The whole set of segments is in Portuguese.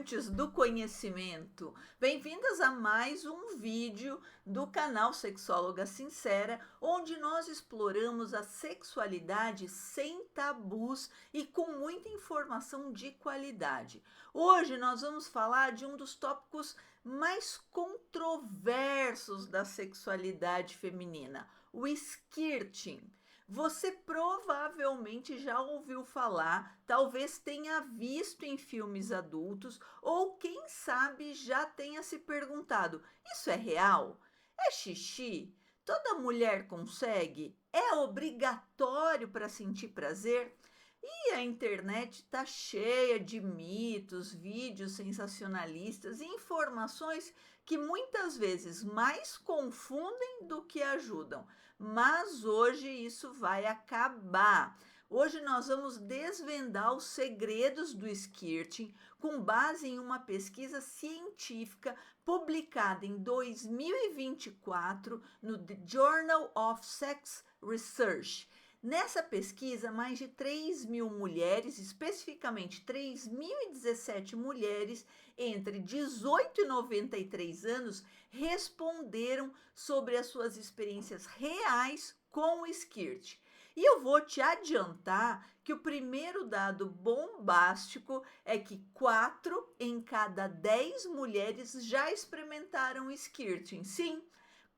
amantes do conhecimento, bem-vindas a mais um vídeo do canal Sexóloga Sincera, onde nós exploramos a sexualidade sem tabus e com muita informação de qualidade. Hoje nós vamos falar de um dos tópicos mais controversos da sexualidade feminina, o skirting. Você provavelmente já ouviu falar, talvez tenha visto em filmes adultos ou quem sabe já tenha se perguntado: isso é real? É xixi? Toda mulher consegue? É obrigatório para sentir prazer? E a internet está cheia de mitos, vídeos sensacionalistas e informações que muitas vezes mais confundem do que ajudam. Mas hoje isso vai acabar. Hoje nós vamos desvendar os segredos do skirting com base em uma pesquisa científica publicada em 2024 no The Journal of Sex Research. Nessa pesquisa, mais de 3.000 mulheres, especificamente 3.017 mulheres entre 18 e 93 anos, responderam sobre as suas experiências reais com o skirt. E eu vou te adiantar que o primeiro dado bombástico é que 4 em cada 10 mulheres já experimentaram skirting. Sim,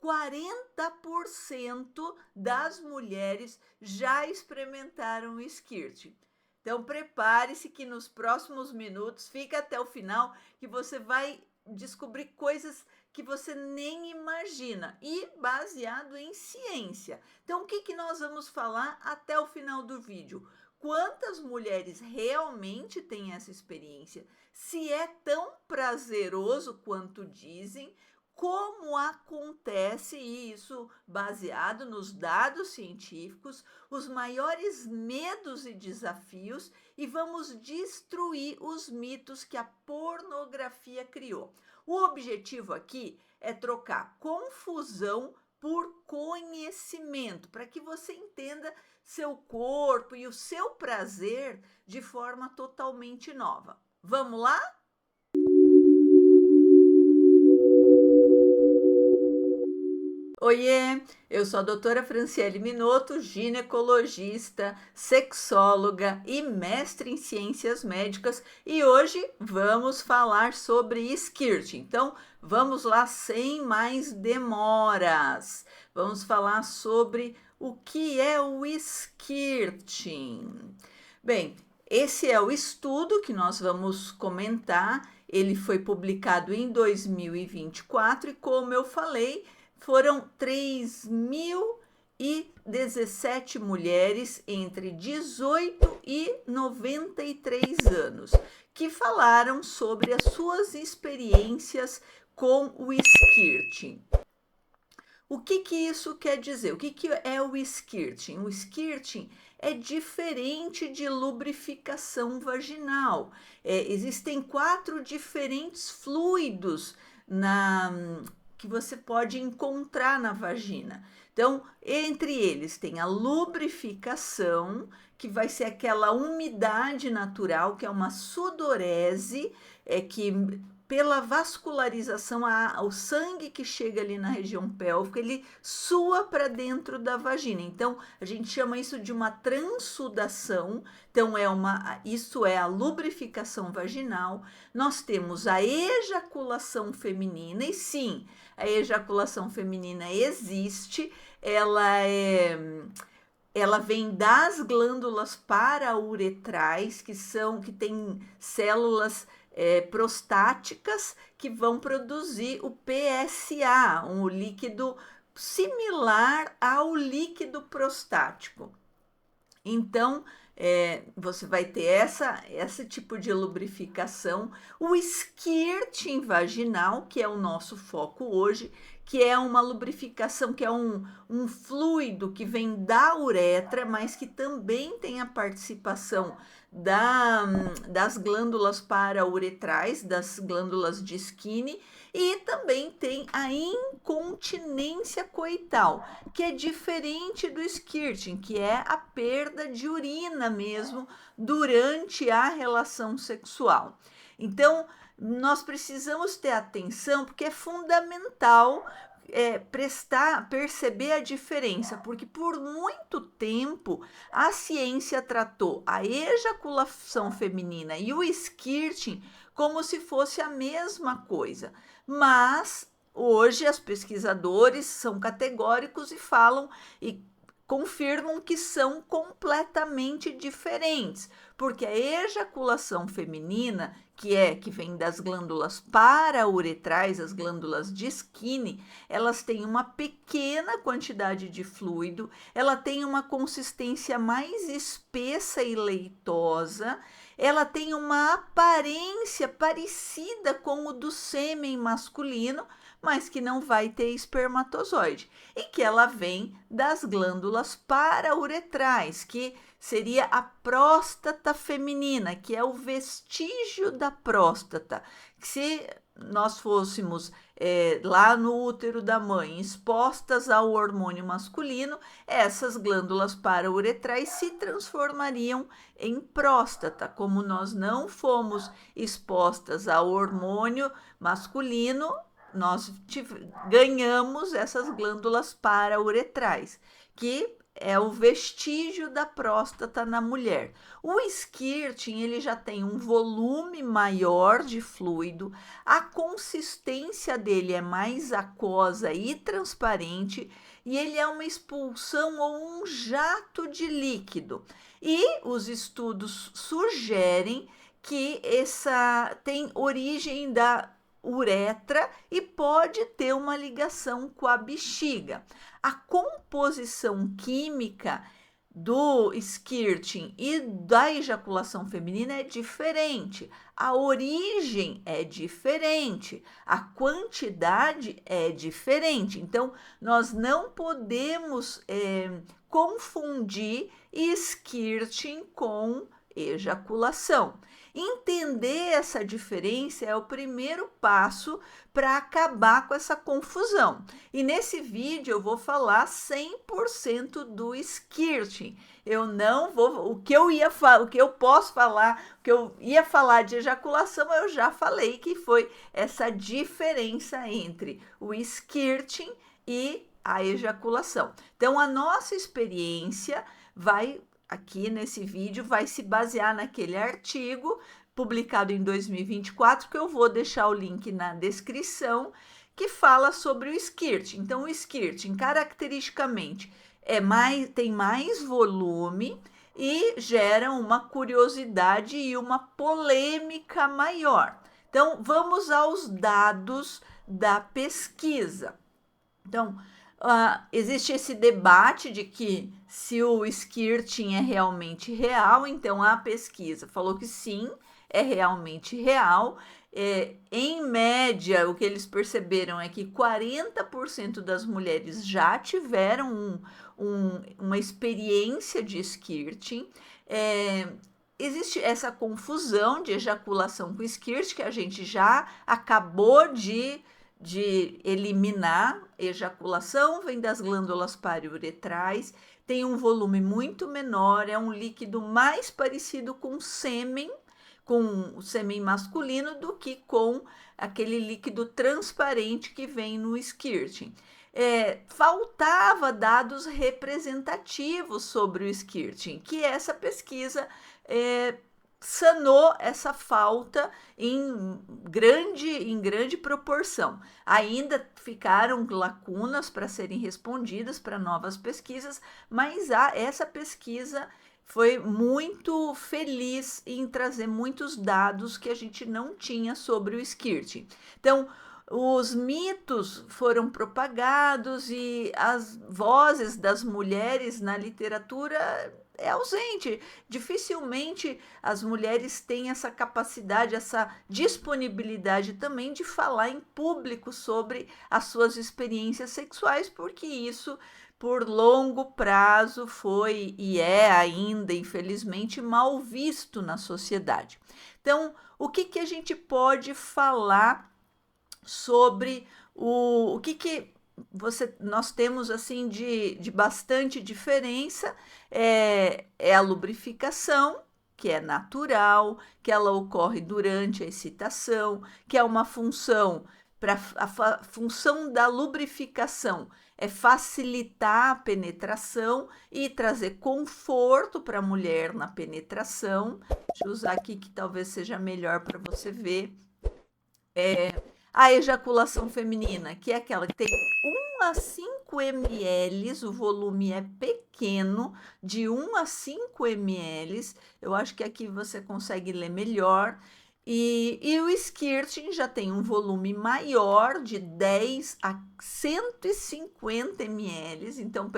40% das mulheres já experimentaram o skirting. Então prepare-se que nos próximos minutos, fica até o final, que você vai descobrir coisas que você nem imagina e baseado em ciência. Então o que nós vamos falar até o final do vídeo? Quantas mulheres realmente têm essa experiência? Se é tão prazeroso quanto dizem? Como acontece isso baseado nos dados científicos, os maiores medos e desafios, e vamos destruir os mitos que a pornografia criou. O objetivo aqui é trocar confusão por conhecimento, para que você entenda seu corpo e o seu prazer de forma totalmente nova. Vamos lá? Oiê, eu sou a doutora Franciele Minotto, ginecologista, sexóloga e mestre em ciências médicas, e hoje vamos falar sobre skirting. Então, vamos lá sem mais demoras. Vamos falar sobre o que é o skirting. Bem, esse é o estudo que nós vamos comentar. Ele foi publicado em 2024 e, como eu falei, foram 3.017 mulheres entre 18 e 93 anos que falaram sobre as suas experiências com o skirting. O que isso quer dizer? O que é o skirting? O skirting é diferente de lubrificação vaginal. Existem 4 diferentes fluidos que você pode encontrar na vagina. Então, entre eles tem a lubrificação, que vai ser aquela umidade natural, que é uma sudorese, que pela vascularização, o sangue que chega ali na região pélvica, ele sua para dentro da vagina. Então, a gente chama isso de uma transsudação. Então, isso é a lubrificação vaginal. Nós temos a ejaculação feminina, e sim, a ejaculação feminina existe, ela vem das glândulas parauretrais, que têm células prostáticas que vão produzir o PSA, um líquido similar ao líquido prostático. Então, você vai ter esse tipo de lubrificação. O skirting vaginal, que é o nosso foco hoje, que é uma lubrificação, que é um fluido que vem da uretra, mas que também tem a participação das glândulas parauretrais, das glândulas de Skinny, e também tem a incontinência coital, que é diferente do skirting, que é a perda de urina mesmo durante a relação sexual. Então, nós precisamos ter atenção, porque é fundamental perceber a diferença, porque por muito tempo a ciência tratou a ejaculação feminina e o squirting como se fosse a mesma coisa, mas hoje os pesquisadores são categóricos e falam e confirmam que são completamente diferentes, porque a ejaculação feminina, que vem das glândulas parauretrais, as glândulas de Skinner, elas têm uma pequena quantidade de fluido, ela tem uma consistência mais espessa e leitosa, ela tem uma aparência parecida com o do sêmen masculino, mas que não vai ter espermatozoide, e que ela vem das glândulas parauretrais, que seria a próstata feminina, que é o vestígio da próstata. Se nós fôssemos lá no útero da mãe expostas ao hormônio masculino, essas glândulas parauretrais se transformariam em próstata. Como nós não fomos expostas ao hormônio masculino, nós ganhamos essas glândulas parauretrais, que é o vestígio da próstata na mulher. O squirting, ele já tem um volume maior de fluido, a consistência dele é mais aquosa e transparente, e ele é uma expulsão ou um jato de líquido. E os estudos sugerem que essa tem origem da uretra e pode ter uma ligação com a bexiga. A composição química do squirting e da ejaculação feminina é diferente, a origem é diferente, a quantidade é diferente. Então, nós não podemos confundir squirting com ejaculação. Entender essa diferença é o primeiro passo para acabar com essa confusão. E nesse vídeo eu vou falar 100% do squirting. Eu não vou, o que eu posso falar, o que eu ia falar de ejaculação, eu já falei, que foi essa diferença entre o squirting e a ejaculação. Então a nossa experiência aqui nesse vídeo vai se basear naquele artigo publicado em 2024, que eu vou deixar o link na descrição, que fala sobre o squirting. Então, o squirting, caracteristicamente, tem mais volume e gera uma curiosidade e uma polêmica maior. Então, vamos aos dados da pesquisa. Então, existe esse debate de que se o squirting é realmente real. Então a pesquisa falou que sim, é realmente real. Em média, o que eles perceberam é que 40% das mulheres já tiveram uma experiência de squirting. Existe essa confusão de ejaculação com squirting, que a gente já acabou de eliminar. Ejaculação vem das glândulas parauretrais, tem um volume muito menor, é um líquido mais parecido com o sêmen masculino do que com aquele líquido transparente que vem no squirting. Faltava dados representativos sobre o squirting, que essa pesquisa sanou essa falta em grande proporção. Ainda ficaram lacunas para serem respondidas para novas pesquisas, mas essa pesquisa foi muito feliz em trazer muitos dados que a gente não tinha sobre o squirting. Então, os mitos foram propagados e as vozes das mulheres na literatura é ausente. Dificilmente as mulheres têm essa capacidade, essa disponibilidade também de falar em público sobre as suas experiências sexuais, porque isso, por longo prazo, foi e é ainda, infelizmente, mal visto na sociedade. Então, o que a gente pode falar sobre o que nós temos assim de bastante diferença? É a lubrificação, que é natural, que ela ocorre durante a excitação, que é uma função para a função da lubrificação é facilitar a penetração e trazer conforto para a mulher na penetração. Deixa eu usar aqui que talvez seja melhor para você ver. A ejaculação feminina, que é aquela que tem 1 a 5 ml, o volume é pequeno, de 1 a 5 ml. Eu acho que aqui você consegue ler melhor. E o skirting já tem um volume maior, de 10 a 150 ml. Então,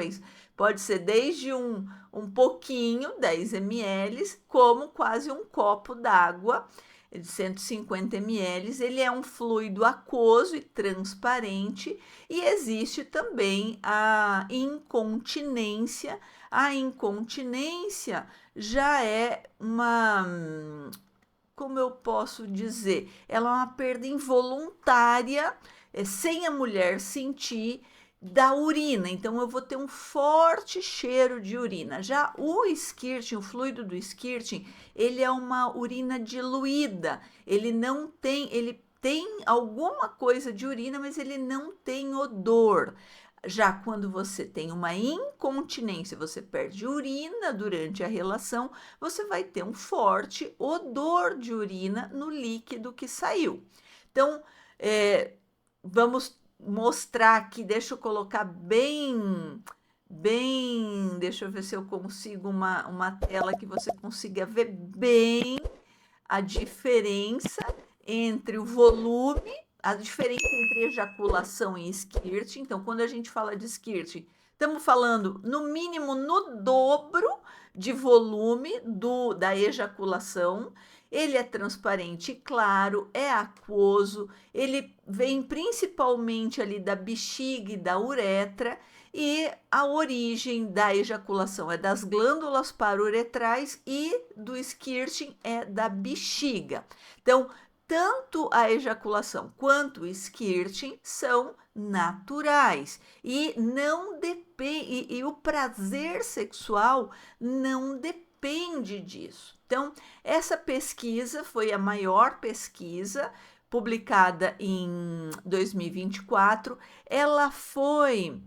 pode ser desde um pouquinho, 10 ml, como quase um copo d'água de 150 ml. Ele é um fluido aquoso e transparente, e existe também a incontinência. A incontinência já é como eu posso dizer, ela é uma perda involuntária, sem a mulher sentir, da urina. Então eu vou ter um forte cheiro de urina. Já o skirting, o fluido do skirting, ele é uma urina diluída. Ele tem alguma coisa de urina, mas ele não tem odor. Já quando você tem uma incontinência, você perde urina durante a relação, você vai ter um forte odor de urina no líquido que saiu. Então, vamos mostrar aqui, deixa eu colocar bem, deixa eu ver se eu consigo uma tela que você consiga ver bem a diferença entre o volume, a diferença entre ejaculação e skirting. Então, quando a gente fala de skirting, estamos falando no mínimo no dobro de volume da ejaculação. Ele é transparente e claro, é aquoso, ele vem principalmente ali da bexiga e da uretra, e a origem da ejaculação é das glândulas paruretrais e do skirting é da bexiga. Então, tanto a ejaculação quanto o skirting são naturais e não depende, e o prazer sexual não depende disso. Então, essa pesquisa foi a maior pesquisa publicada em 2024. Ela foi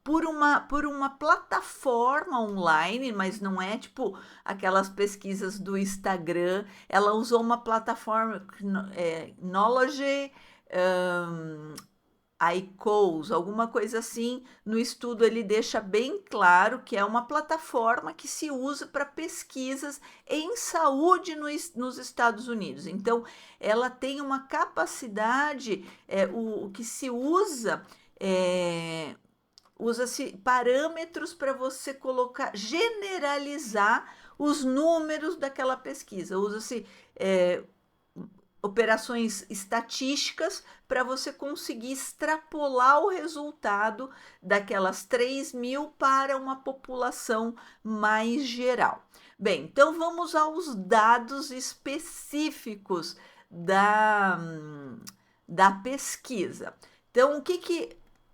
por uma plataforma online, mas não é tipo aquelas pesquisas do Instagram. Ela usou uma plataforma, Knowledge, ICOS, alguma coisa assim. No estudo ele deixa bem claro que é uma plataforma que se usa para pesquisas em saúde nos Estados Unidos. Então, ela tem uma capacidade, o que se usa-se parâmetros para você colocar, generalizar os números daquela pesquisa. Usa-se operações estatísticas para você conseguir extrapolar o resultado daquelas 3.000 para uma população mais geral. Bem, então vamos aos dados específicos da pesquisa. Então,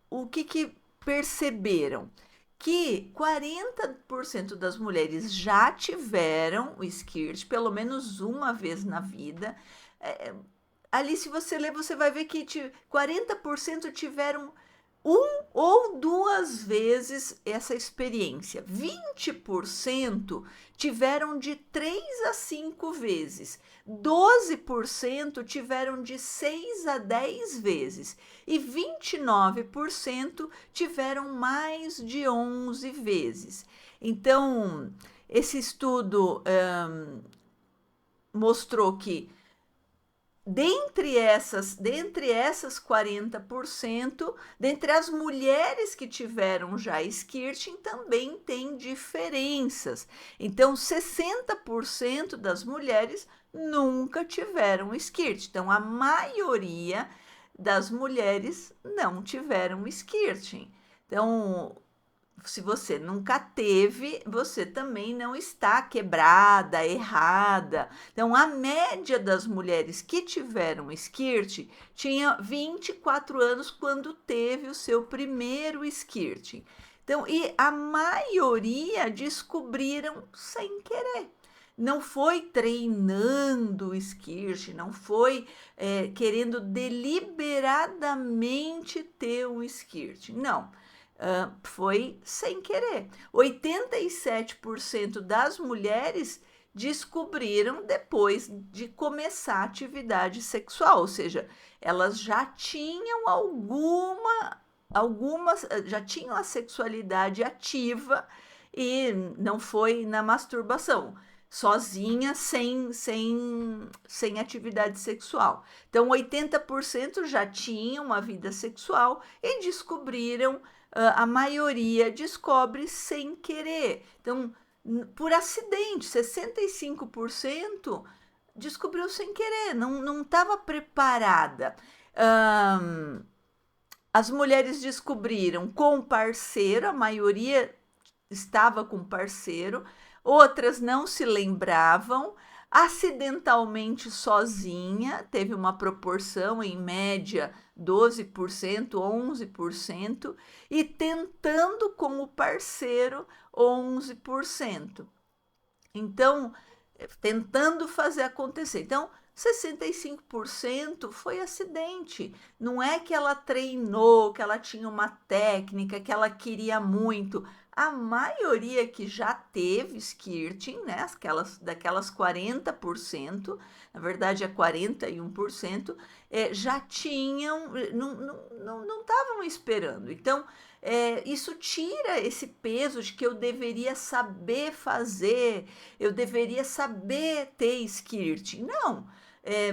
o que perceberam? Que 40% das mulheres já tiveram o skirt pelo menos uma vez na vida. Ali, se você ler, você vai ver que 40% tiveram 1 ou 2 vezes essa experiência. 20% tiveram de 3 a 5 vezes. 12% tiveram de 6 a 10 vezes. E 29% tiveram mais de 11 vezes. Então, esse estudo mostrou que dentre essas 40%, dentre as mulheres que tiveram já skirting, também tem diferenças. Então, 60% das mulheres nunca tiveram skirting. Então, a maioria das mulheres não tiveram skirting. Então, se você nunca teve, você também não está quebrada, errada. Então, a média das mulheres que tiveram skirting tinha 24 anos quando teve o seu primeiro skirting. Então, e a maioria descobriram sem querer. Não foi treinando o skirt, não foi querendo deliberadamente ter um skirt. Não, foi sem querer. 87% das mulheres descobriram depois de começar a atividade sexual, ou seja, elas já tinham algumas já tinham a sexualidade ativa e não foi na masturbação, sozinha, sem atividade sexual. Então, 80% já tinham uma vida sexual e descobriram, a maioria descobre sem querer. Então, por acidente, 65% descobriu sem querer, não estava preparada. As mulheres descobriram com parceiro, a maioria estava com parceiro, outras não se lembravam, acidentalmente sozinha, teve uma proporção em média 12%, 11%, e tentando com o parceiro 11%. Então, tentando fazer acontecer. Então, 65% foi acidente. Não é que ela treinou, que ela tinha uma técnica, que ela queria muito. A maioria que já teve skirting, né, daquelas 40%, na verdade é 41%, já tinham, não estavam esperando. Então, isso tira esse peso de que eu deveria saber fazer, eu deveria saber ter skirting. Não,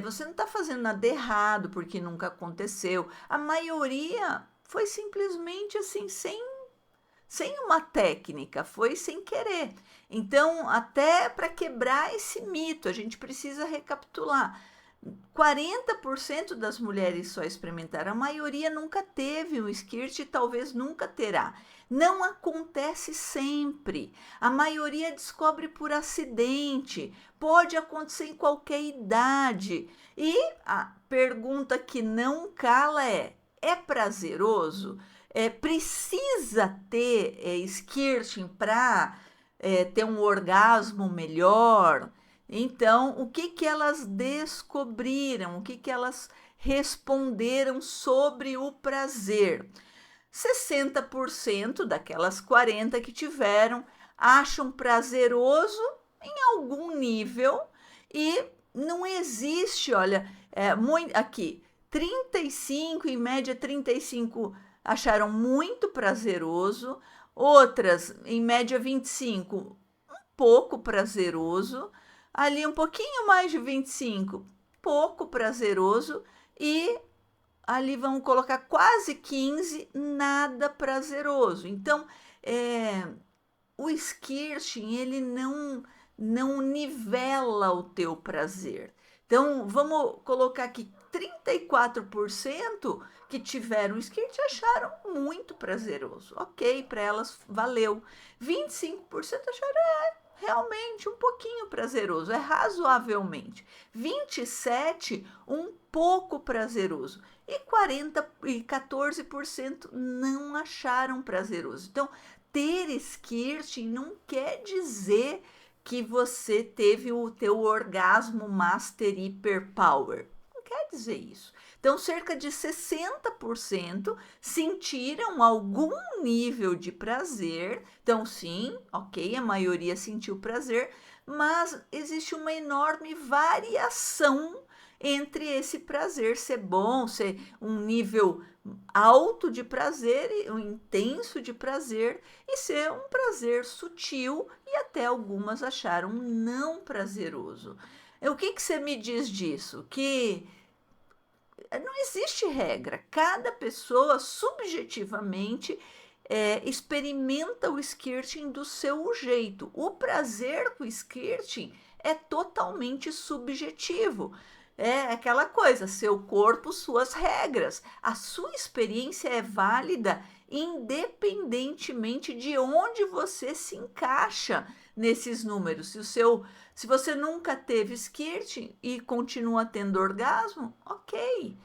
você não está fazendo nada errado porque nunca aconteceu. A maioria foi simplesmente assim, sem uma técnica, foi sem querer. Então, até para quebrar esse mito, a gente precisa recapitular. 40% das mulheres só experimentaram, a maioria nunca teve um skirt e talvez nunca terá. Não acontece sempre. A maioria descobre por acidente. Pode acontecer em qualquer idade. E a pergunta que não cala é prazeroso? Precisa ter skirting para ter um orgasmo melhor? Então, o que elas descobriram? O que elas responderam sobre o prazer? 60% daquelas 40 que tiveram acham prazeroso em algum nível e não existe, olha, aqui, 35, em média 35 acharam muito prazeroso, outras, em média 25, um pouco prazeroso, ali um pouquinho mais de 25, pouco prazeroso, e ali vamos colocar quase 15, nada prazeroso. Então, o skirting, ele não nivela o teu prazer. Então, vamos colocar aqui 34% que tiveram skirt acharam muito prazeroso. Ok, para elas valeu. 25% acharam realmente um pouquinho prazeroso, é razoavelmente. 27%, um pouco prazeroso. E 14% não acharam prazeroso. Então, ter skirting não quer dizer que você teve o teu orgasmo master hiper power. Não quer dizer isso. Então, cerca de 60% sentiram algum nível de prazer. Então, sim, ok, a maioria sentiu prazer, mas existe uma enorme variação entre esse prazer ser bom, ser um nível alto de prazer, um intenso de prazer, e ser um prazer sutil, e até algumas acharam não prazeroso. O que você me diz disso? Que não existe regra, cada pessoa subjetivamente experimenta o skirting do seu jeito. O prazer com o skirting é totalmente subjetivo. É aquela coisa, seu corpo, suas regras. A sua experiência é válida independentemente de onde você se encaixa nesses números. Se você nunca teve skirting e continua tendo orgasmo, ok.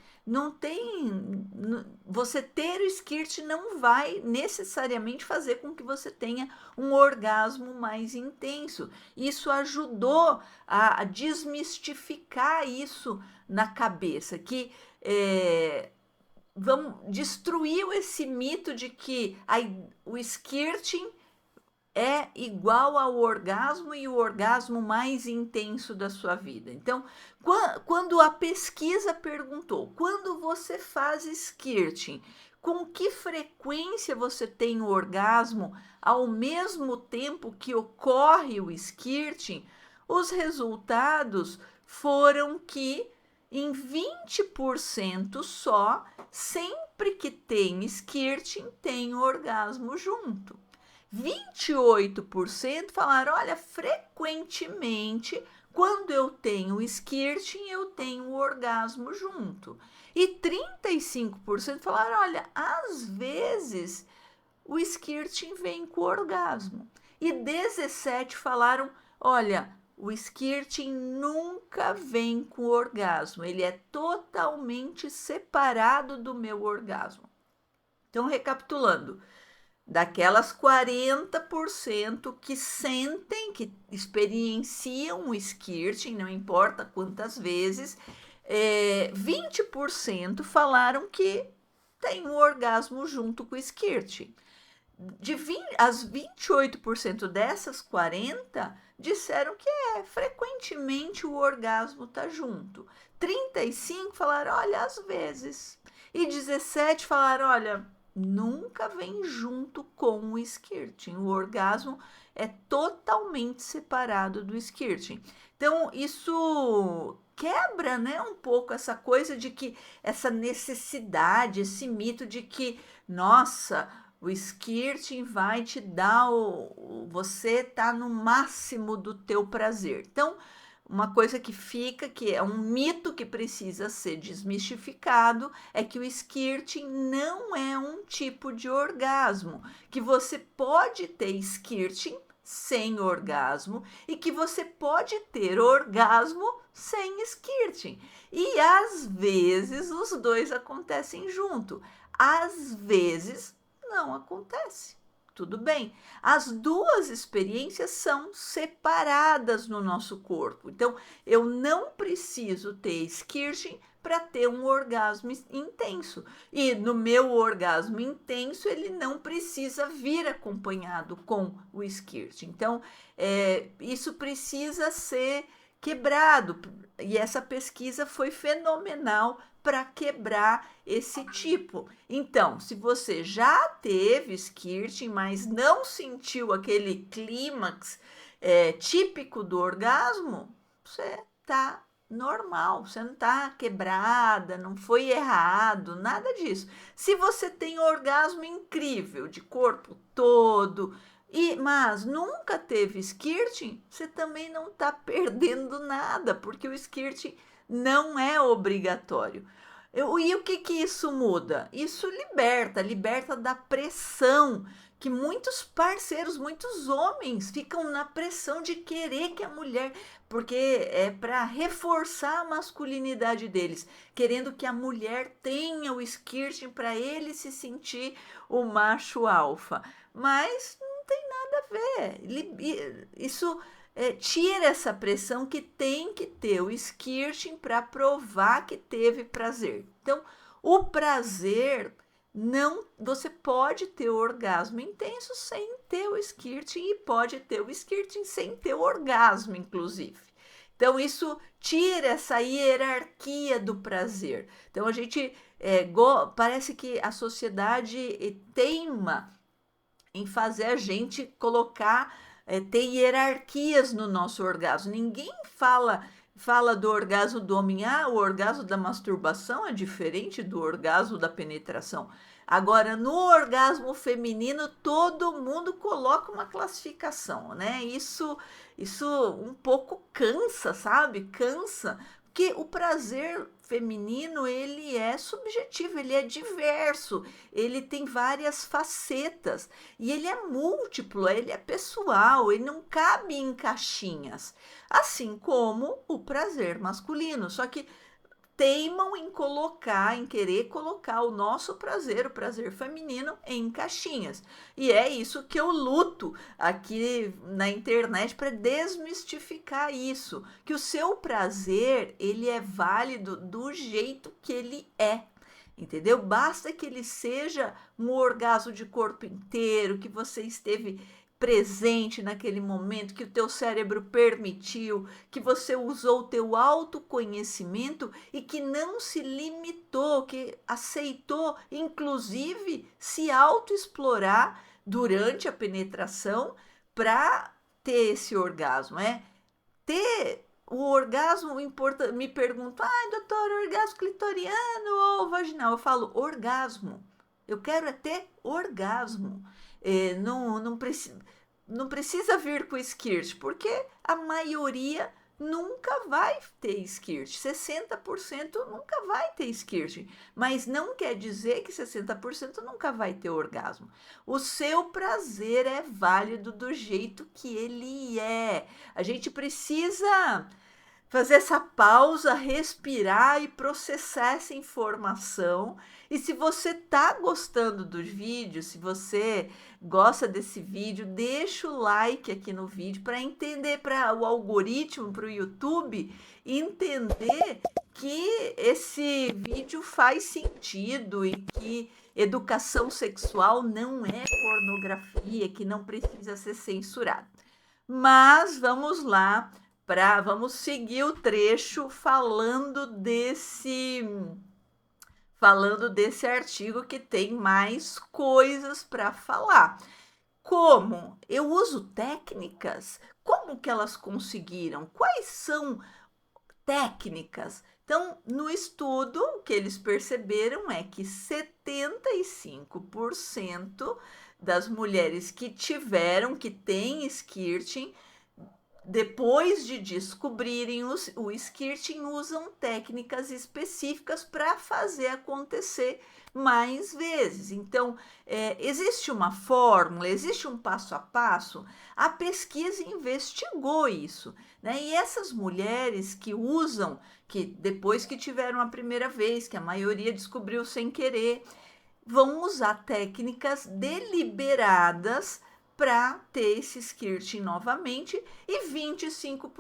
você ter o squirt não vai necessariamente fazer com que você tenha um orgasmo mais intenso. Isso ajudou a desmistificar isso na cabeça, que destruiu esse mito de que o skirting é igual ao orgasmo e o orgasmo mais intenso da sua vida. Então, quando a pesquisa perguntou, quando você faz skirting, com que frequência você tem o orgasmo ao mesmo tempo que ocorre o skirting, os resultados foram que em 20% só, sempre que tem skirting, tem orgasmo junto. 28% falaram, olha, frequentemente, quando eu tenho skirting, eu tenho o orgasmo junto. E 35% falaram, olha, às vezes o skirting vem com orgasmo. E 17% falaram, olha, o skirting nunca vem com orgasmo, ele é totalmente separado do meu orgasmo. Então, recapitulando, daquelas 40% que sentem, que experienciam o skirting, não importa quantas vezes, 20% falaram que tem um orgasmo junto com o skirting. As 28% dessas 40% disseram que frequentemente o orgasmo está junto. 35% falaram, olha, às vezes. E 17% falaram, olha, nunca vem junto com o skirting. O orgasmo é totalmente separado do skirting. Então, isso quebra, né, um pouco essa coisa de que, essa necessidade, esse mito de que, nossa, o skirting vai te dar você tá no máximo do teu prazer. Então, uma coisa que fica, que é um mito que precisa ser desmistificado, é que o skirting não é um tipo de orgasmo, que você pode ter skirting sem orgasmo e que você pode ter orgasmo sem skirting. E às vezes os dois acontecem junto, às vezes não acontece. Tudo bem. As duas experiências são separadas no nosso corpo. Então, eu não preciso ter skirting para ter um orgasmo intenso. E no meu orgasmo intenso, ele não precisa vir acompanhado com o skirting. Então, isso precisa ser quebrado. E essa pesquisa foi fenomenal para quebrar esse tipo. Então, se você já teve skirting, mas não sentiu aquele clímax típico do orgasmo, você tá normal, você não tá quebrada, não foi errado, nada disso. Se você tem orgasmo incrível de corpo todo, mas nunca teve skirting, você também não está perdendo nada, porque o skirting não é obrigatório. E o que isso muda? Isso liberta da pressão que muitos parceiros, muitos homens ficam na pressão de querer que a mulher, porque é para reforçar a masculinidade deles, querendo que a mulher tenha o skirting para ele se sentir o macho alfa. Mas não tem nada a ver. Isso tira essa pressão que tem que ter o skirting para provar que teve prazer. Então, o prazer não, você pode ter o orgasmo intenso sem ter o skirting e pode ter o skirting sem ter o orgasmo, inclusive. Então, isso tira essa hierarquia do prazer. Então, a gente parece que a sociedade teima em fazer a gente colocar, ter hierarquias no nosso orgasmo. Ninguém fala do orgasmo do homem, o orgasmo da masturbação é diferente do orgasmo da penetração. Agora, no orgasmo feminino, todo mundo coloca uma classificação, né? Isso um pouco cansa, sabe? Cansa, porque o prazer feminino, ele é subjetivo, ele é diverso, ele tem várias facetas e ele é múltiplo, ele é pessoal, ele não cabe em caixinhas, assim como o prazer masculino. Só que teimam em querer colocar o nosso prazer, o prazer feminino, em caixinhas. E é isso que eu luto aqui na internet para desmistificar isso, que o seu prazer, ele é válido do jeito que ele é. Entendeu? Basta que ele seja um orgasmo de corpo inteiro, que você esteve presente naquele momento, que o teu cérebro permitiu, que você usou o teu autoconhecimento e que não se limitou, que aceitou, inclusive, se autoexplorar durante a penetração para ter esse orgasmo, ter o orgasmo importante. Me perguntam, ai, doutor, orgasmo clitoriano ou vaginal? Eu falo, orgasmo. Eu quero é ter orgasmo. Não precisa vir com skirt, porque a maioria nunca vai ter skirt. 60% nunca vai ter skirt. Mas não quer dizer que 60% nunca vai ter orgasmo. O seu prazer é válido do jeito que ele é. A gente precisa fazer essa pausa, respirar e processar essa informação. E se você está gostando dos vídeos, se você gosta desse vídeo, deixa o like aqui no vídeo para entender, para o algoritmo, para o YouTube entender que esse vídeo faz sentido e que educação sexual não é pornografia, que não precisa ser censurado. Mas vamos lá, vamos seguir o trecho falando desse artigo que tem mais coisas para falar. Como eu uso técnicas? Como que elas conseguiram? Quais são técnicas? Então, no estudo, o que eles perceberam é que 75% das mulheres que têm skirting, depois de descobrirem o skirting, usam técnicas específicas para fazer acontecer mais vezes. Então, existe uma fórmula, existe um passo a passo. A pesquisa investigou isso, né? E essas mulheres que usam, que depois que tiveram a primeira vez, que a maioria descobriu sem querer, vão usar técnicas deliberadas para ter esse skirting novamente, e 25%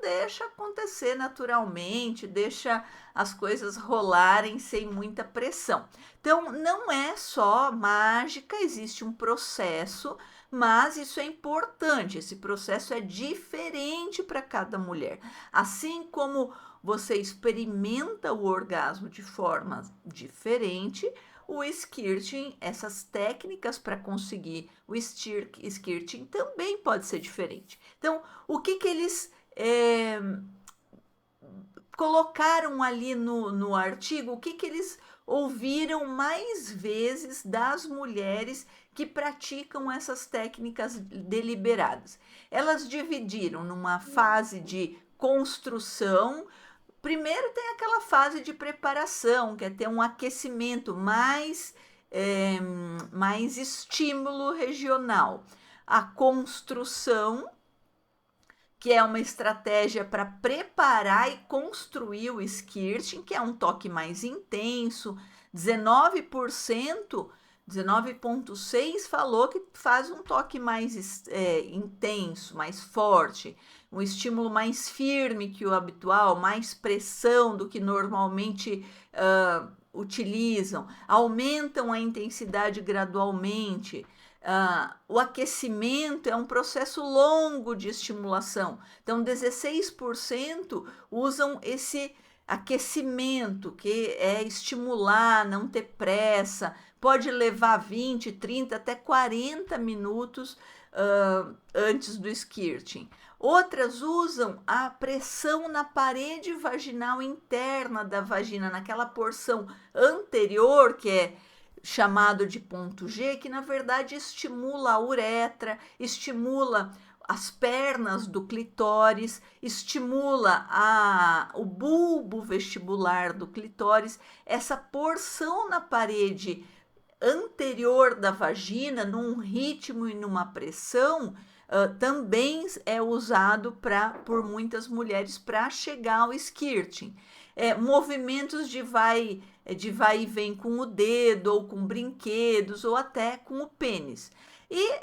deixa acontecer naturalmente, deixa as coisas rolarem sem muita pressão. Então, não é só mágica, existe um processo, mas isso é importante, esse processo é diferente para cada mulher. Assim como você experimenta o orgasmo de forma diferente, o skirting, essas técnicas para conseguir o skirting também pode ser diferente. Então, o que eles colocaram ali no artigo, o que eles ouviram mais vezes das mulheres que praticam essas técnicas deliberadas? Elas dividiram numa fase de construção. Primeiro tem aquela fase de preparação, que é ter um aquecimento, mais estímulo regional. A construção, que é uma estratégia para preparar e construir o skirting, que é um toque mais intenso. 19,6% falou que faz um toque mais intenso, mais forte, um estímulo mais firme que o habitual, mais pressão do que normalmente utilizam, aumentam a intensidade gradualmente. O aquecimento é um processo longo de estimulação. Então, 16% usam esse aquecimento, que é estimular, não ter pressa, pode levar 20, 30, até 40 minutos antes do skirting. Outras usam a pressão na parede vaginal interna da vagina, naquela porção anterior, que é chamado de ponto G, que na verdade estimula a uretra, estimula as pernas do clitóris, estimula o bulbo vestibular do clitóris. Essa porção na parede anterior da vagina, num ritmo e numa pressão, também é usado por muitas mulheres para chegar ao skirting. movimentos de vai e vem com o dedo, ou com brinquedos, ou até com o pênis. E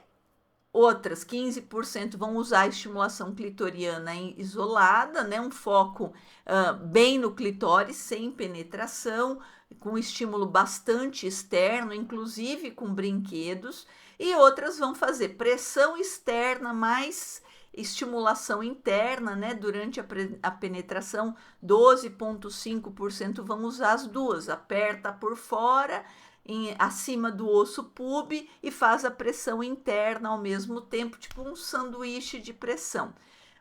outras 15% vão usar a estimulação clitoriana isolada, né? Um foco bem no clitóris, sem penetração, com estímulo bastante externo, inclusive com brinquedos. E outras vão fazer pressão externa mais estimulação interna, né? Durante a penetração, 12,5% vão usar as duas, aperta por fora, acima do osso pube, e faz a pressão interna ao mesmo tempo, tipo um sanduíche de pressão.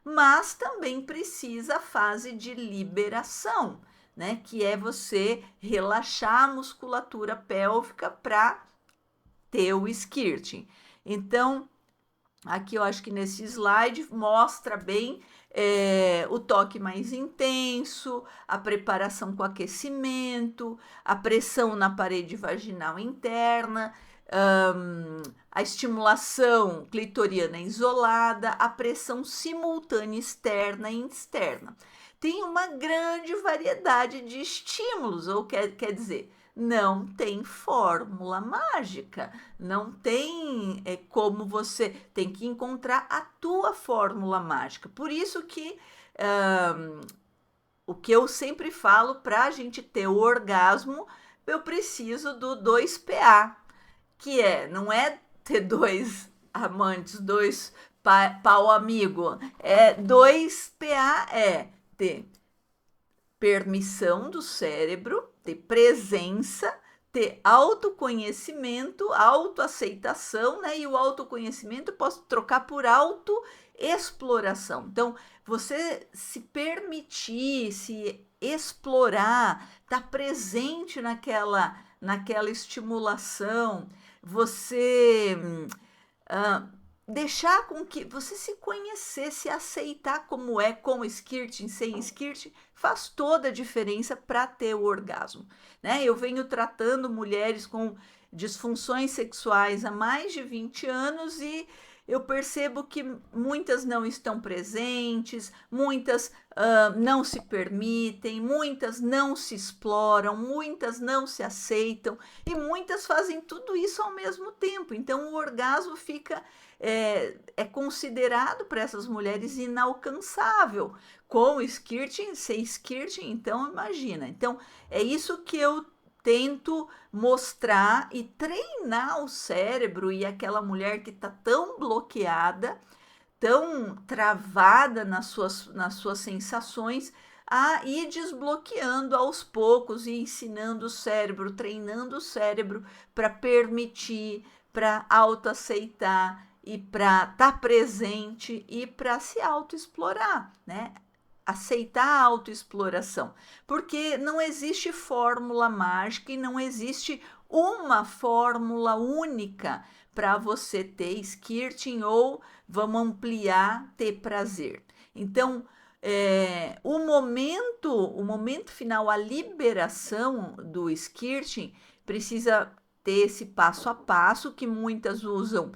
Mas também precisa a fase de liberação, né? Que é você relaxar a musculatura pélvica para ter o skirting. Então, aqui eu acho que nesse slide mostra bem o toque mais intenso, a preparação com aquecimento, a pressão na parede vaginal interna, a estimulação clitoriana isolada, a pressão simultânea externa e externa. Tem uma grande variedade de estímulos, ou quer dizer, não tem fórmula mágica, não tem como você tem que encontrar a tua fórmula mágica. Por isso que o que eu sempre falo, para a gente ter o orgasmo, eu preciso do 2PA, que não é ter dois amantes, dois pau amigo, 2PA é ter permissão do cérebro, ter presença, ter autoconhecimento, autoaceitação, né? E o autoconhecimento eu posso trocar por autoexploração. Então, você se permitir, se explorar, estar presente naquela estimulação, você deixar com que você se conhecer, se aceitar como é, com skirting, sem skirting, faz toda a diferença para ter o orgasmo, né? Eu venho tratando mulheres com disfunções sexuais há mais de 20 anos e eu percebo que muitas não estão presentes, muitas não se permitem, muitas não se exploram, muitas não se aceitam e muitas fazem tudo isso ao mesmo tempo. Então, o orgasmo fica considerado para essas mulheres inalcançável. Com skirting, sem skirting, então imagina. Então, é isso que eu tento mostrar e treinar o cérebro e aquela mulher que está tão bloqueada, tão travada nas suas sensações, a ir desbloqueando aos poucos e ensinando o cérebro, treinando o cérebro para permitir, para autoaceitar e para estar presente e para se autoexplorar, né? Aceitar a autoexploração, porque não existe fórmula mágica e não existe uma fórmula única para você ter skirting ou, vamos ampliar, ter prazer. Então, o momento final, a liberação do skirting, precisa ter esse passo a passo que muitas usam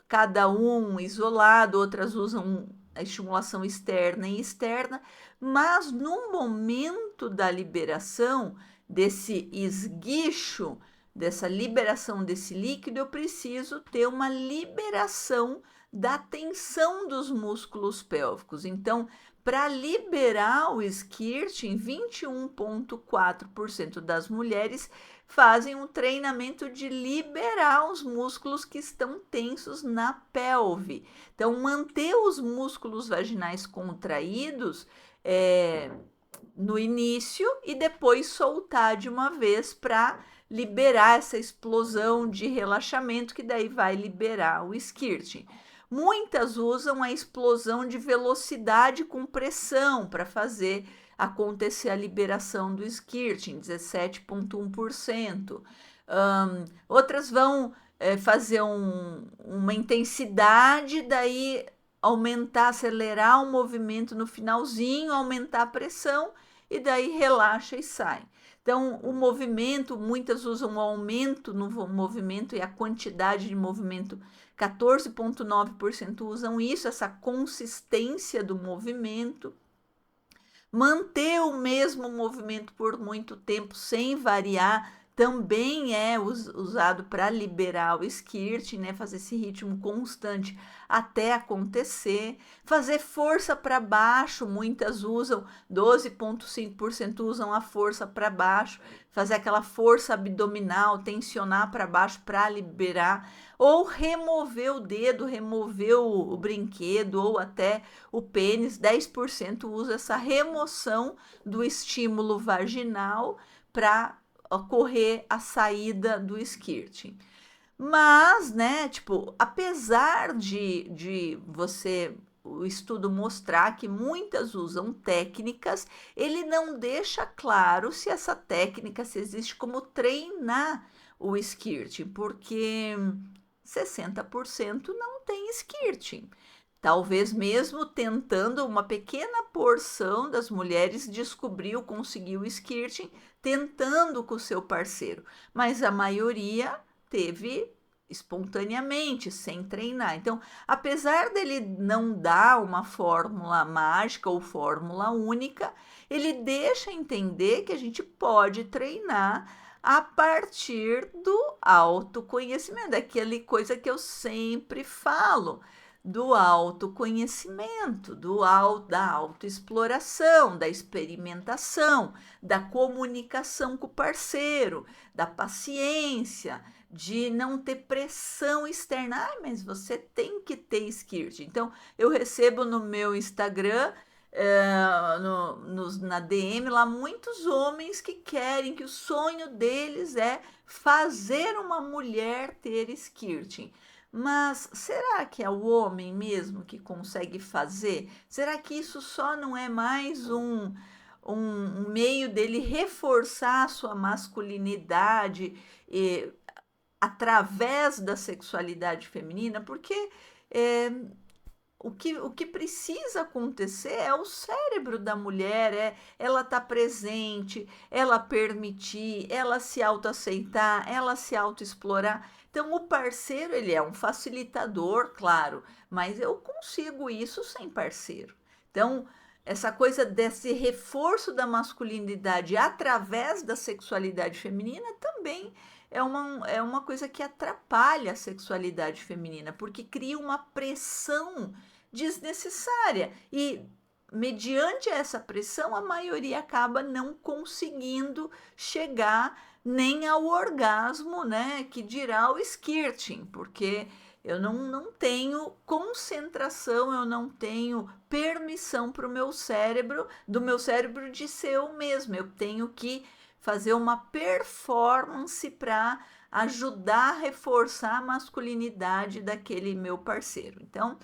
cada um isolado, outras usam a estimulação externa e externa, mas no momento da liberação desse esguicho, dessa liberação desse líquido, eu preciso ter uma liberação da tensão dos músculos pélvicos. Então, para liberar o skirting, 21,4% das mulheres fazem um treinamento de liberar os músculos que estão tensos na pelve. Então, manter os músculos vaginais contraídos no início e depois soltar de uma vez para liberar essa explosão de relaxamento, que daí vai liberar o skirting. Muitas usam a explosão de velocidade com pressão para fazer acontecer a liberação do skirting, 17,1%. Outras vão fazer uma intensidade, daí aumentar, acelerar o movimento no finalzinho, aumentar a pressão e daí relaxa e sai. Então, o movimento, muitas usam o aumento no movimento e a quantidade de movimento, 14,9% usam isso, essa consistência do movimento. Manter o mesmo movimento por muito tempo sem variar também é usado para liberar o skirting, né? Fazer esse ritmo constante até acontecer. Fazer força para baixo, muitas usam, 12,5% usam a força para baixo. Fazer aquela força abdominal, tensionar para baixo para liberar. Ou remover o dedo, remover o brinquedo, ou até o pênis, 10% usa essa remoção do estímulo vaginal para ocorrer a saída do skirting. Mas, né, tipo, apesar de você, o estudo mostrar que muitas usam técnicas, ele não deixa claro se essa técnica, se existe como treinar o skirting, porque 60% não tem skirting. Talvez mesmo tentando, uma pequena porção das mulheres descobriu, conseguiu o skirting, tentando com o seu parceiro, mas a maioria teve espontaneamente, sem treinar. Então, apesar dele não dar uma fórmula mágica ou fórmula única, ele deixa entender que a gente pode treinar a partir do autoconhecimento, daquela coisa que eu sempre falo, do autoconhecimento, da autoexploração, da experimentação, da comunicação com o parceiro, da paciência, de não ter pressão externa. Ah, mas você tem que ter skirting. Então, eu recebo no meu Instagram, na DM lá, muitos homens que querem, que o sonho deles é fazer uma mulher ter skirting. Mas será que é o homem mesmo que consegue fazer? Será que isso só não é mais um meio dele reforçar a sua masculinidade através da sexualidade feminina? Porque é, o que precisa acontecer é o cérebro da mulher, ela estar presente, ela permitir, ela se autoaceitar, ela se autoexplorar. Então, o parceiro, ele é um facilitador, claro, mas eu consigo isso sem parceiro. Então, essa coisa desse reforço da masculinidade através da sexualidade feminina também é uma coisa que atrapalha a sexualidade feminina, porque cria uma pressão desnecessária. E, mediante essa pressão, a maioria acaba não conseguindo chegar nem ao orgasmo, né? Que dirá o skirting, porque eu não tenho concentração, eu não tenho permissão para o meu cérebro, do meu cérebro de ser eu mesmo. Eu tenho que fazer uma performance para ajudar a reforçar a masculinidade daquele meu parceiro. Então,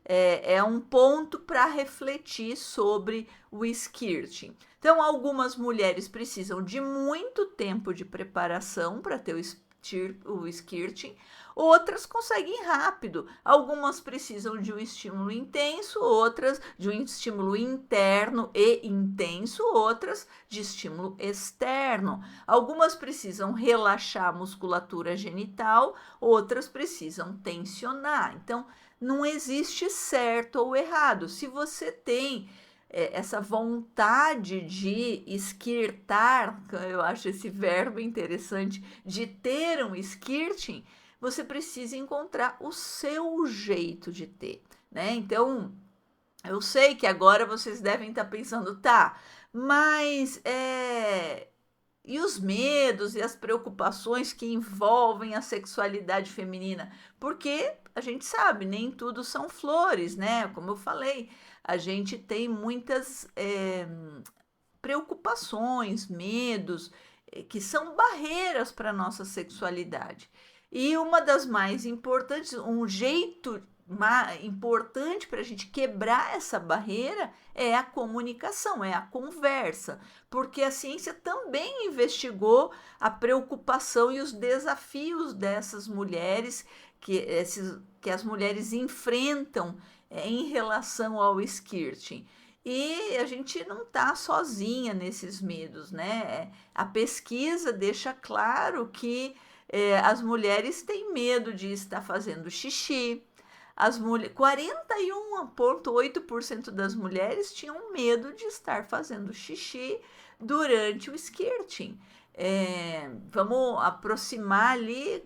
é um ponto para refletir sobre o skirting. Então, algumas mulheres precisam de muito tempo de preparação para ter o skirting, outras conseguem rápido. Algumas precisam de um estímulo intenso, outras de um estímulo interno e intenso, outras de estímulo externo. Algumas precisam relaxar a musculatura genital, outras precisam tensionar. Então, não existe certo ou errado. Se você tem essa vontade de skirtar, eu acho esse verbo interessante, de ter um skirting, você precisa encontrar o seu jeito de ter, né? Então, eu sei que agora vocês devem estar pensando, tá, mas e os medos e as preocupações que envolvem a sexualidade feminina? Porque a gente sabe, nem tudo são flores, né? Como eu falei, a gente tem muitas preocupações, medos, que são barreiras para a nossa sexualidade. E uma das mais importantes, um jeito importante para a gente quebrar essa barreira é a comunicação, é a conversa, porque a ciência também investigou a preocupação e os desafios dessas mulheres que as mulheres enfrentam em relação ao skirting. E a gente não está sozinha nesses medos, né? A pesquisa deixa claro que as mulheres têm medo de estar fazendo xixi, 41,8% das mulheres tinham medo de estar fazendo xixi durante o skirting. Vamos aproximar ali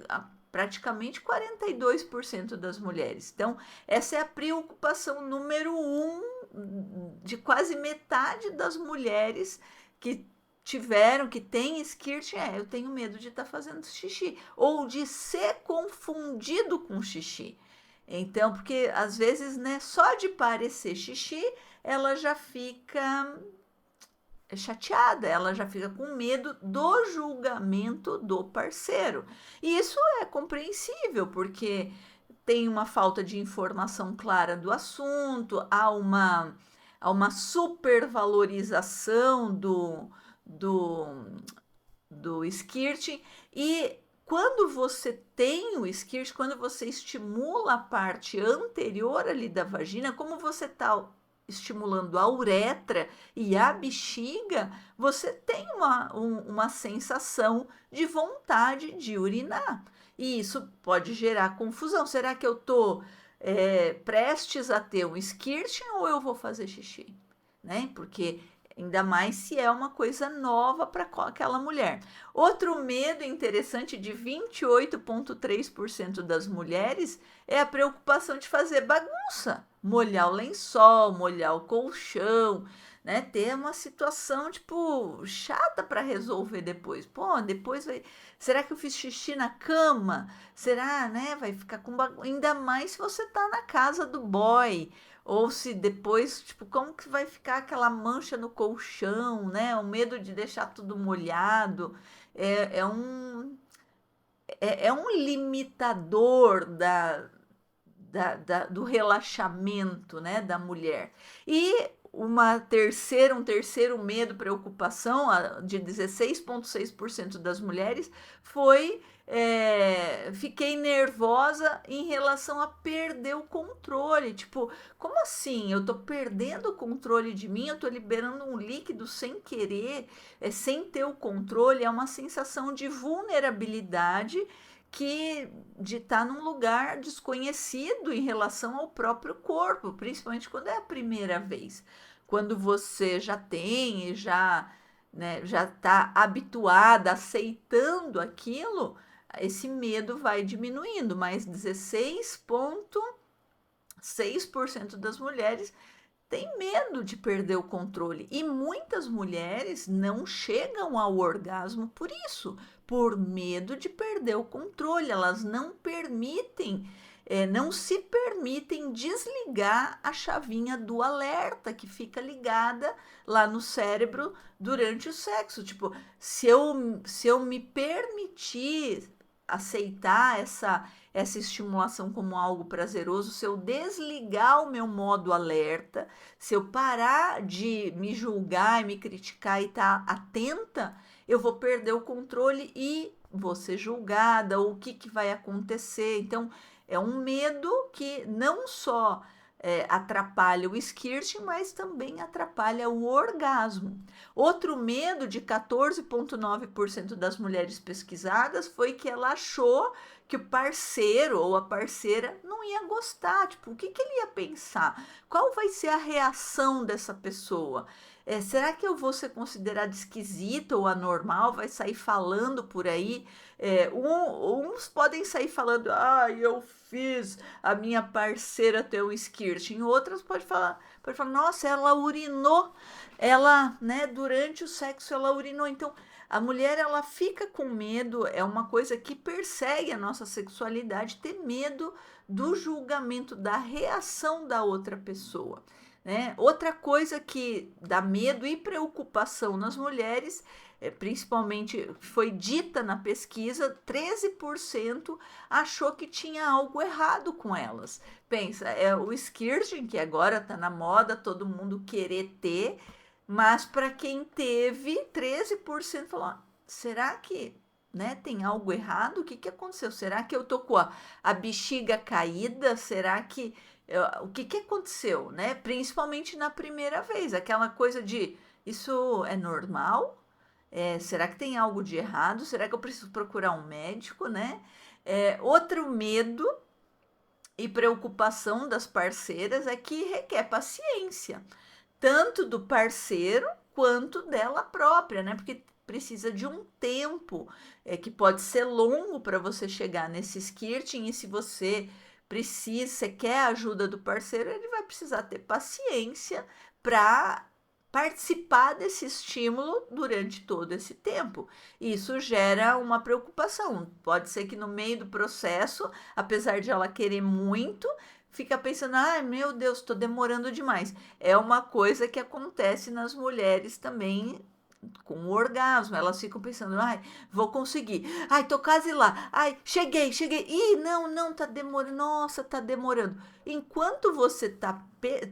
praticamente 42% das mulheres. Então, essa é a preocupação número 1 de quase metade das mulheres que têm skirting. Eu tenho medo de estar fazendo xixi, ou de ser confundido com xixi. Então, porque às vezes, né, só de parecer xixi, ela já fica chateada, ela já fica com medo do julgamento do parceiro. E isso é compreensível, porque tem uma falta de informação clara do assunto, há uma supervalorização do skirting, e quando você tem o skirting, quando você estimula a parte anterior ali da vagina, como você está estimulando a uretra e a bexiga, você tem uma sensação de vontade de urinar. E isso pode gerar confusão. Será que eu estou prestes a ter um skirting ou eu vou fazer xixi? Né? Porque ainda mais se é uma coisa nova para aquela mulher. Outro medo interessante de 28,3% das mulheres é a preocupação de fazer bagunça, molhar o lençol, molhar o colchão, né? Ter uma situação tipo chata para resolver depois. Depois será que eu fiz xixi na cama? Será, né? Vai ficar com bagunça. Ainda mais se você tá na casa do boy. Ou se depois, tipo, como que vai ficar aquela mancha no colchão, né? O medo de deixar tudo molhado. É um limitador do relaxamento, né, da mulher. E um terceiro medo, preocupação de 16,6% das mulheres foi fiquei nervosa em relação a perder o controle. Tipo, como assim? Eu tô perdendo o controle de mim, eu tô liberando um líquido sem querer, sem ter o controle. É uma sensação de vulnerabilidade de estar num lugar desconhecido em relação ao próprio corpo, principalmente quando é a primeira vez. Quando você já tem e já está habituada, aceitando aquilo, esse medo vai diminuindo, mas 16,6% das mulheres tem medo de perder o controle. E muitas mulheres não chegam ao orgasmo por isso, por medo de perder o controle. Elas não se permitem desligar a chavinha do alerta que fica ligada lá no cérebro durante o sexo. Tipo, se eu me permitir aceitar essa estimulação como algo prazeroso, se eu desligar o meu modo alerta, se eu parar de me julgar e me criticar e estar atenta, eu vou perder o controle e vou ser julgada, ou o que vai acontecer. Então, é um medo que não só atrapalha o skirting, mas também atrapalha o orgasmo. Outro medo de 14,9% das mulheres pesquisadas foi que ela achou que o parceiro ou a parceira não ia gostar. Tipo, o que ele ia pensar? Qual vai ser a reação dessa pessoa? Será que eu vou ser considerada esquisita ou anormal? Vai sair falando por aí? Uns podem sair falando, eu fiz a minha parceira ter um skirting. Outras pode falar, nossa, ela urinou, né, durante o sexo ela urinou. Então, a mulher, ela fica com medo, é uma coisa que persegue a nossa sexualidade, ter medo do julgamento, da reação da outra pessoa. Né? Outra coisa que dá medo e preocupação nas mulheres, principalmente foi dita na pesquisa, 13% achou que tinha algo errado com elas. Pensa, é o skirting, que agora está na moda, todo mundo querer ter, mas para quem teve, 13% falou, será que, né, tem algo errado? O que aconteceu? Será que eu tô com a bexiga caída? Será que o que aconteceu, né? Principalmente na primeira vez, aquela coisa de isso é normal? Será que tem algo de errado? Será que eu preciso procurar um médico, né? Outro medo e preocupação das parceiras é que requer paciência, tanto do parceiro quanto dela própria, né? Porque precisa de um tempo que pode ser longo para você chegar nesse skirting, e se você precisa, você quer a ajuda do parceiro, ele vai precisar ter paciência para participar desse estímulo durante todo esse tempo. Isso gera uma preocupação. Pode ser que no meio do processo, apesar de ela querer muito, fica pensando, ai meu Deus, estou demorando demais. É uma coisa que acontece nas mulheres também com o orgasmo. Elas ficam pensando, ai, vou conseguir. Ai, tô quase lá. Ai, cheguei. Ih, não, tá demorando. Nossa, tá demorando. Enquanto você tá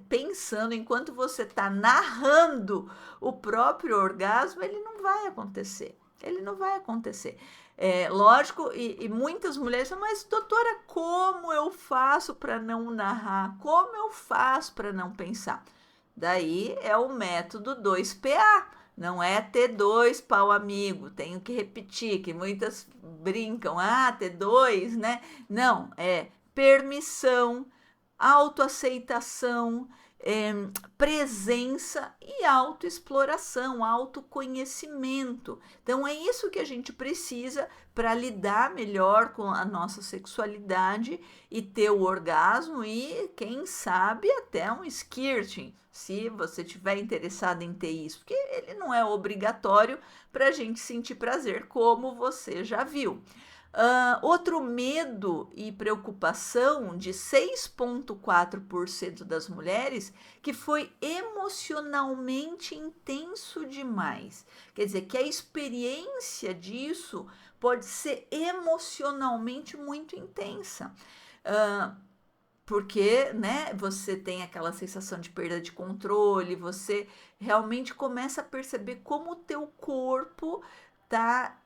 pensando, enquanto você tá narrando o próprio orgasmo, ele não vai acontecer. Ele não vai acontecer. Lógico, e muitas mulheres falam, mas doutora, como eu faço para não narrar? Como eu faço para não pensar? Daí é o método 2PA, não é T2 pau amigo, tenho que repetir, que muitas brincam, T2, né? Não, é permissão, autoaceitação, presença e autoexploração, autoconhecimento. Então é isso que a gente precisa para lidar melhor com a nossa sexualidade e ter o orgasmo e, quem sabe, até um skirting, se você estiver interessado em ter isso, porque ele não é obrigatório para a gente sentir prazer, como você já viu. Outro medo e preocupação de 6,4% das mulheres, que foi emocionalmente intenso demais. Quer dizer, que a experiência disso pode ser emocionalmente muito intensa. Porque, né, você tem aquela sensação de perda de controle, você realmente começa a perceber como o teu corpo está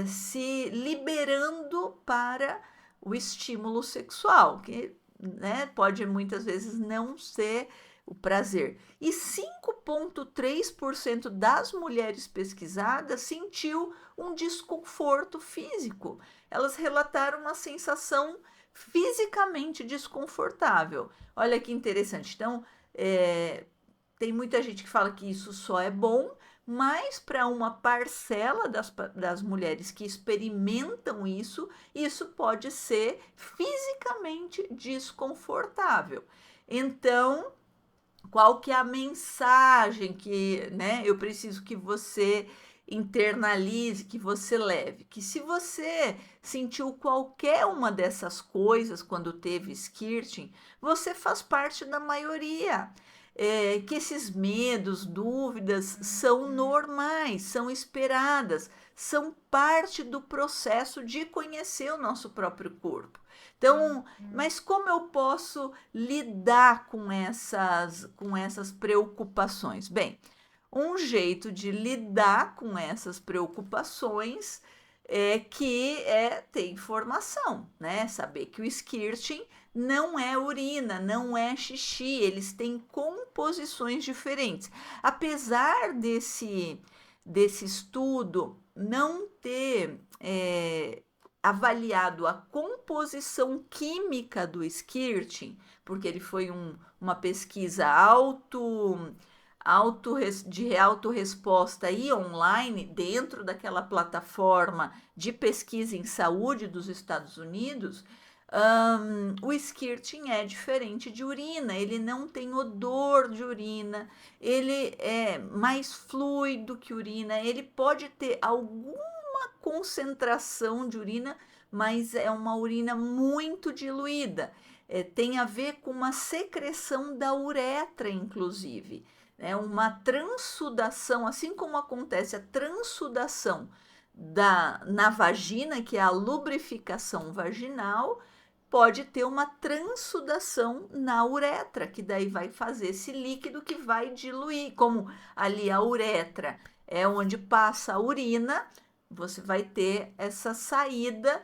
se liberando para o estímulo sexual, que, né, pode muitas vezes não ser o prazer. E 5,3% das mulheres pesquisadas sentiu um desconforto físico. Elas relataram uma sensação fisicamente desconfortável. Olha que interessante. Então, tem muita gente que fala que isso só é bom, mas para uma parcela das mulheres que experimentam isso, isso pode ser fisicamente desconfortável. Então, qual que é a mensagem que, né, eu preciso que você internalize, que você leve? Que se você sentiu qualquer uma dessas coisas quando teve skirting, você faz parte da maioria. Que esses medos, dúvidas são normais, são esperadas, são parte do processo de conhecer o nosso próprio corpo. Então, mas como eu posso lidar com essas preocupações? Bem, um jeito de lidar com essas preocupações é ter informação, né? Saber que o skirting não é urina, não é xixi, eles têm composições diferentes. Apesar desse estudo não ter avaliado a composição química do skirting, porque ele foi uma pesquisa de autorresposta e online dentro daquela plataforma de pesquisa em saúde dos Estados Unidos. O skirting é diferente de urina, ele não tem odor de urina, ele é mais fluido que urina, ele pode ter alguma concentração de urina, mas é uma urina muito diluída. Tem a ver com uma secreção da uretra, inclusive. Uma transsudação, assim como acontece a transsudação na vagina, que é a lubrificação vaginal, pode ter uma transsudação na uretra, que daí vai fazer esse líquido que vai diluir. Como ali a uretra é onde passa a urina, você vai ter essa saída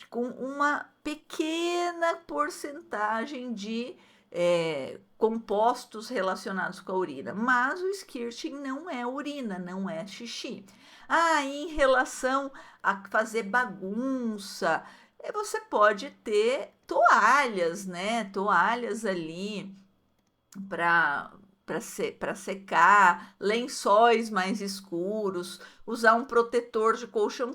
com uma pequena porcentagem de compostos relacionados com a urina. Mas o skirting não é urina, não é xixi. Em relação a fazer bagunça, você pode ter toalhas, né? Toalhas ali para para secar, lençóis mais escuros, usar um protetor de colchão.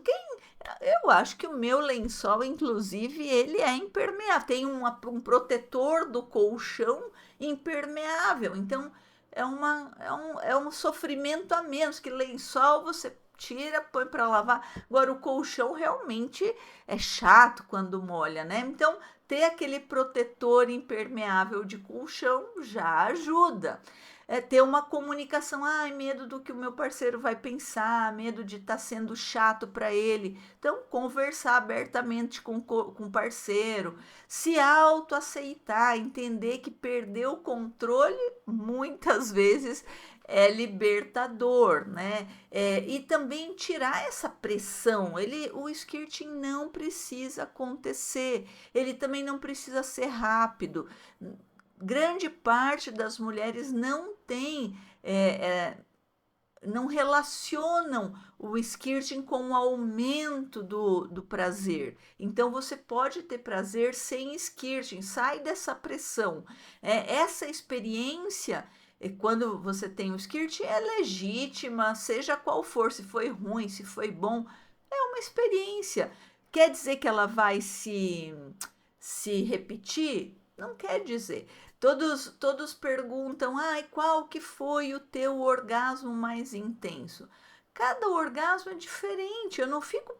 Eu acho que o meu lençol, inclusive, ele é impermeável. Tem um protetor do colchão impermeável. Então, é um sofrimento a menos, que lençol você tira, põe para lavar. Agora, o colchão realmente é chato quando molha, né? Então, ter aquele protetor impermeável de colchão já ajuda. É ter uma comunicação, ai, medo do que o meu parceiro vai pensar, medo de estar sendo chato para ele. Então, conversar abertamente com o parceiro, se autoaceitar, entender que perder o controle muitas vezes é libertador, né? E também tirar essa pressão. O skirting não precisa acontecer, ele também não precisa ser rápido. Grande parte das mulheres não tem, não relacionam o skirting com o aumento do prazer. Então você pode ter prazer sem skirting, sai dessa pressão. Essa experiência, quando você tem o skirting, é legítima, seja qual for, se foi ruim, se foi bom, é uma experiência. Quer dizer que ela vai se repetir? Não quer dizer. Todos perguntam, ai, qual que foi o teu orgasmo mais intenso? Cada orgasmo é diferente. Eu não fico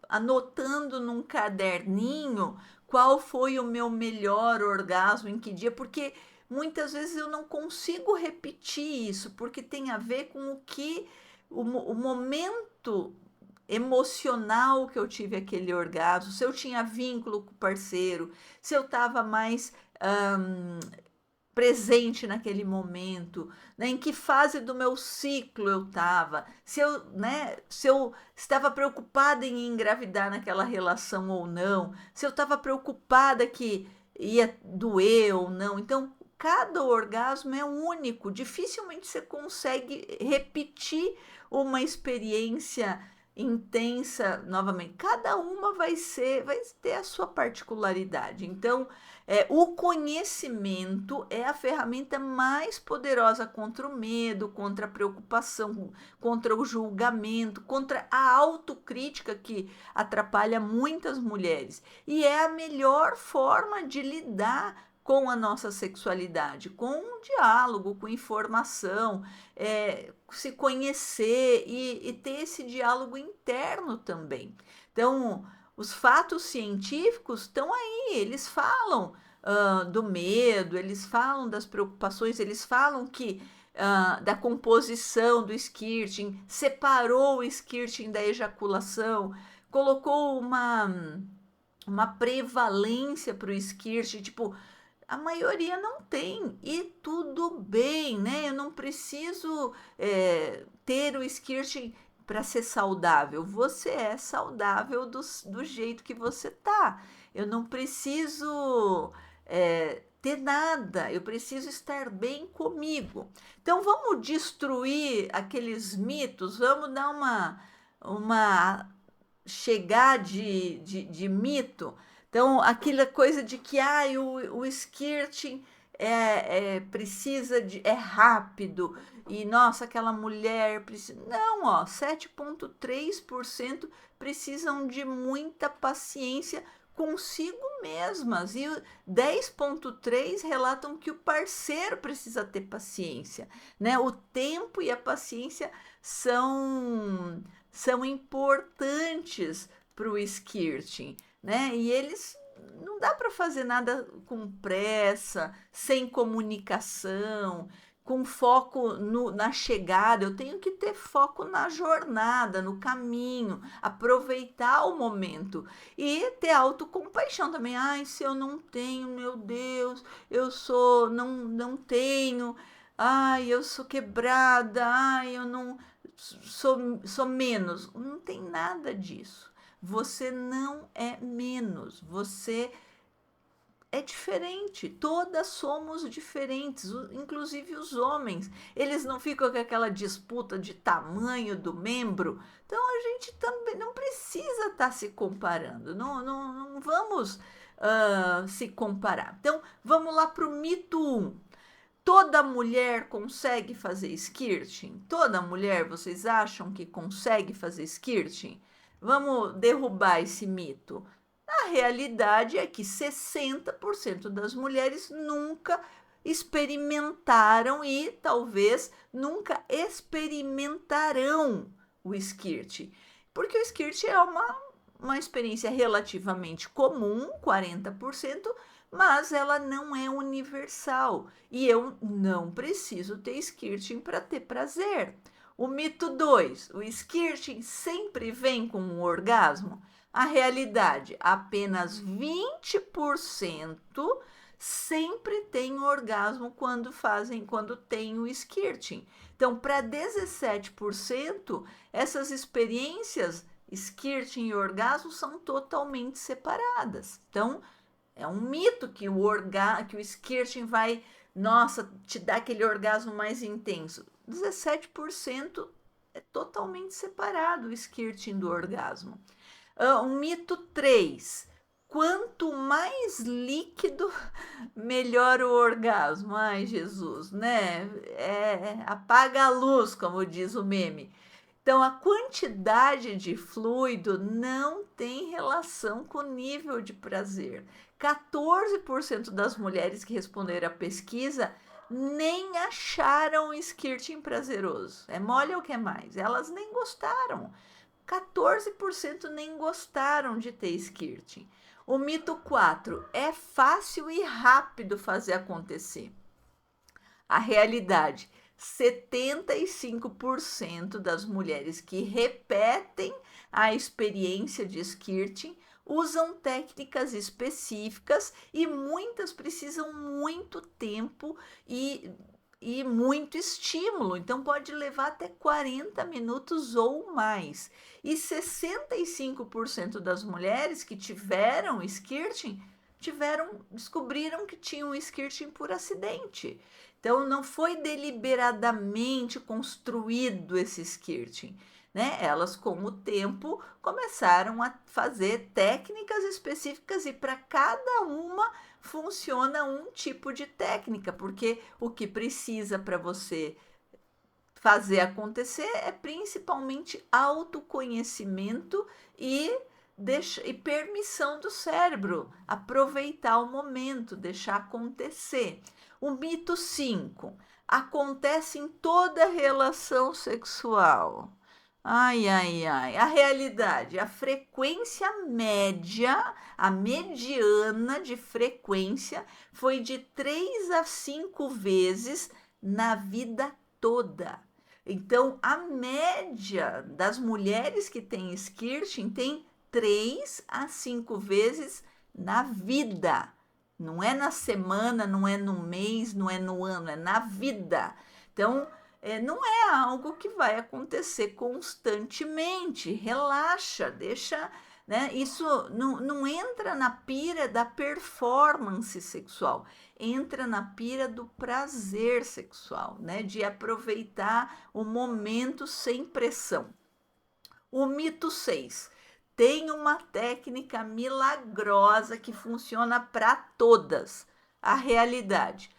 anotando num caderninho qual foi o meu melhor orgasmo em que dia, porque muitas vezes eu não consigo repetir isso, porque tem a ver com o momento emocional que eu tive aquele orgasmo, se eu tinha vínculo com o parceiro, se eu estava mais presente naquele momento, né? Em que fase do meu ciclo eu estava, se eu estava preocupada em engravidar naquela relação ou não, se eu estava preocupada que ia doer ou não. Então, cada orgasmo é único, dificilmente você consegue repetir uma experiência intensa novamente. Cada uma vai ter a sua particularidade. Então, o conhecimento é a ferramenta mais poderosa contra o medo, contra a preocupação, contra o julgamento, contra a autocrítica que atrapalha muitas mulheres. E é a melhor forma de lidar com a nossa sexualidade, com um diálogo, com informação, se conhecer e ter esse diálogo interno também. Então, os fatos científicos estão aí, eles falam do medo, eles falam das preocupações, eles falam que da composição do skirting, separou o skirting da ejaculação, colocou uma prevalência para o skirting, tipo, a maioria não tem, e tudo bem, né? Eu não preciso ter o skirting para ser saudável. Você é saudável do jeito que você tá. Eu não preciso ter nada, eu preciso estar bem comigo. Então vamos destruir aqueles mitos, vamos dar uma chegar de mito. Então, aquela coisa de que o skirting precisa é rápido e nossa, aquela mulher precisa. Não, ó, 7,3% precisam de muita paciência consigo mesmas e 10,3% relatam que o parceiro precisa ter paciência, né? O tempo e a paciência são importantes para o skirting, né? E eles não dá para fazer nada com pressa, sem comunicação, com foco na chegada. Eu tenho que ter foco na jornada, no caminho, aproveitar o momento e ter autocompaixão também. Ai, se eu não tenho, meu Deus, não tenho. Ai, eu sou quebrada. Ai, eu não sou menos. Não tem nada disso. Você não é menos. Você é diferente, todas somos diferentes, inclusive os homens. Eles não ficam com aquela disputa de tamanho do membro. Então a gente também não precisa estar se comparando, não vamos se comparar. Então vamos lá para o mito 1. Toda mulher consegue fazer skirting? Toda mulher, vocês acham que consegue fazer skirting? Vamos derrubar esse mito. A realidade é que 60% das mulheres nunca experimentaram e talvez nunca experimentarão o skirt. Porque o skirt é uma experiência relativamente comum, 40%, mas ela não é universal. E eu não preciso ter skirting para ter prazer. O mito 2, o skirting sempre vem com um orgasmo? A realidade, apenas 20% sempre tem orgasmo quando tem o skirting. Então, para 17%, essas experiências, skirting e orgasmo, são totalmente separadas. Então, é um mito que o skirting vai, nossa, te dar aquele orgasmo mais intenso. 17% é totalmente separado o skirting do orgasmo. Um mito 3. Quanto mais líquido, melhor o orgasmo. Ai, Jesus, né? Apaga a luz, como diz o meme. Então, a quantidade de fluido não tem relação com o nível de prazer. 14% das mulheres que responderam à pesquisa nem acharam o skirting prazeroso. É mole ou quer mais? Elas nem gostaram. 14% nem gostaram de ter skirting. O mito 4. É fácil e rápido fazer acontecer. A realidade, 75% das mulheres que repetem a experiência de skirting usam técnicas específicas e muitas precisam muito tempo e muito estímulo, então pode levar até 40 minutos ou mais. E 65% das mulheres que tiveram skirting descobriram que tinham skirting por acidente. Então não foi deliberadamente construído esse skirting, né? Elas, com o tempo, começaram a fazer técnicas específicas e para cada uma funciona um tipo de técnica, porque o que precisa para você fazer acontecer é principalmente autoconhecimento e permissão do cérebro, aproveitar o momento, deixar acontecer. O mito 5. Acontece em toda relação sexual. Ai, ai, ai. A realidade, a frequência média, a mediana de frequência foi de 3 a 5 vezes na vida toda. Então, a média das mulheres que têm skirting tem 3 a 5 vezes na vida. Não é na semana, não é no mês, não é no ano, é na vida. Então, não é algo que vai acontecer constantemente. Relaxa, deixa, né? Isso não entra na pira da performance sexual, entra na pira do prazer sexual, né? De aproveitar o momento sem pressão. O mito 6. Tem uma técnica milagrosa que funciona para todas. A realidade.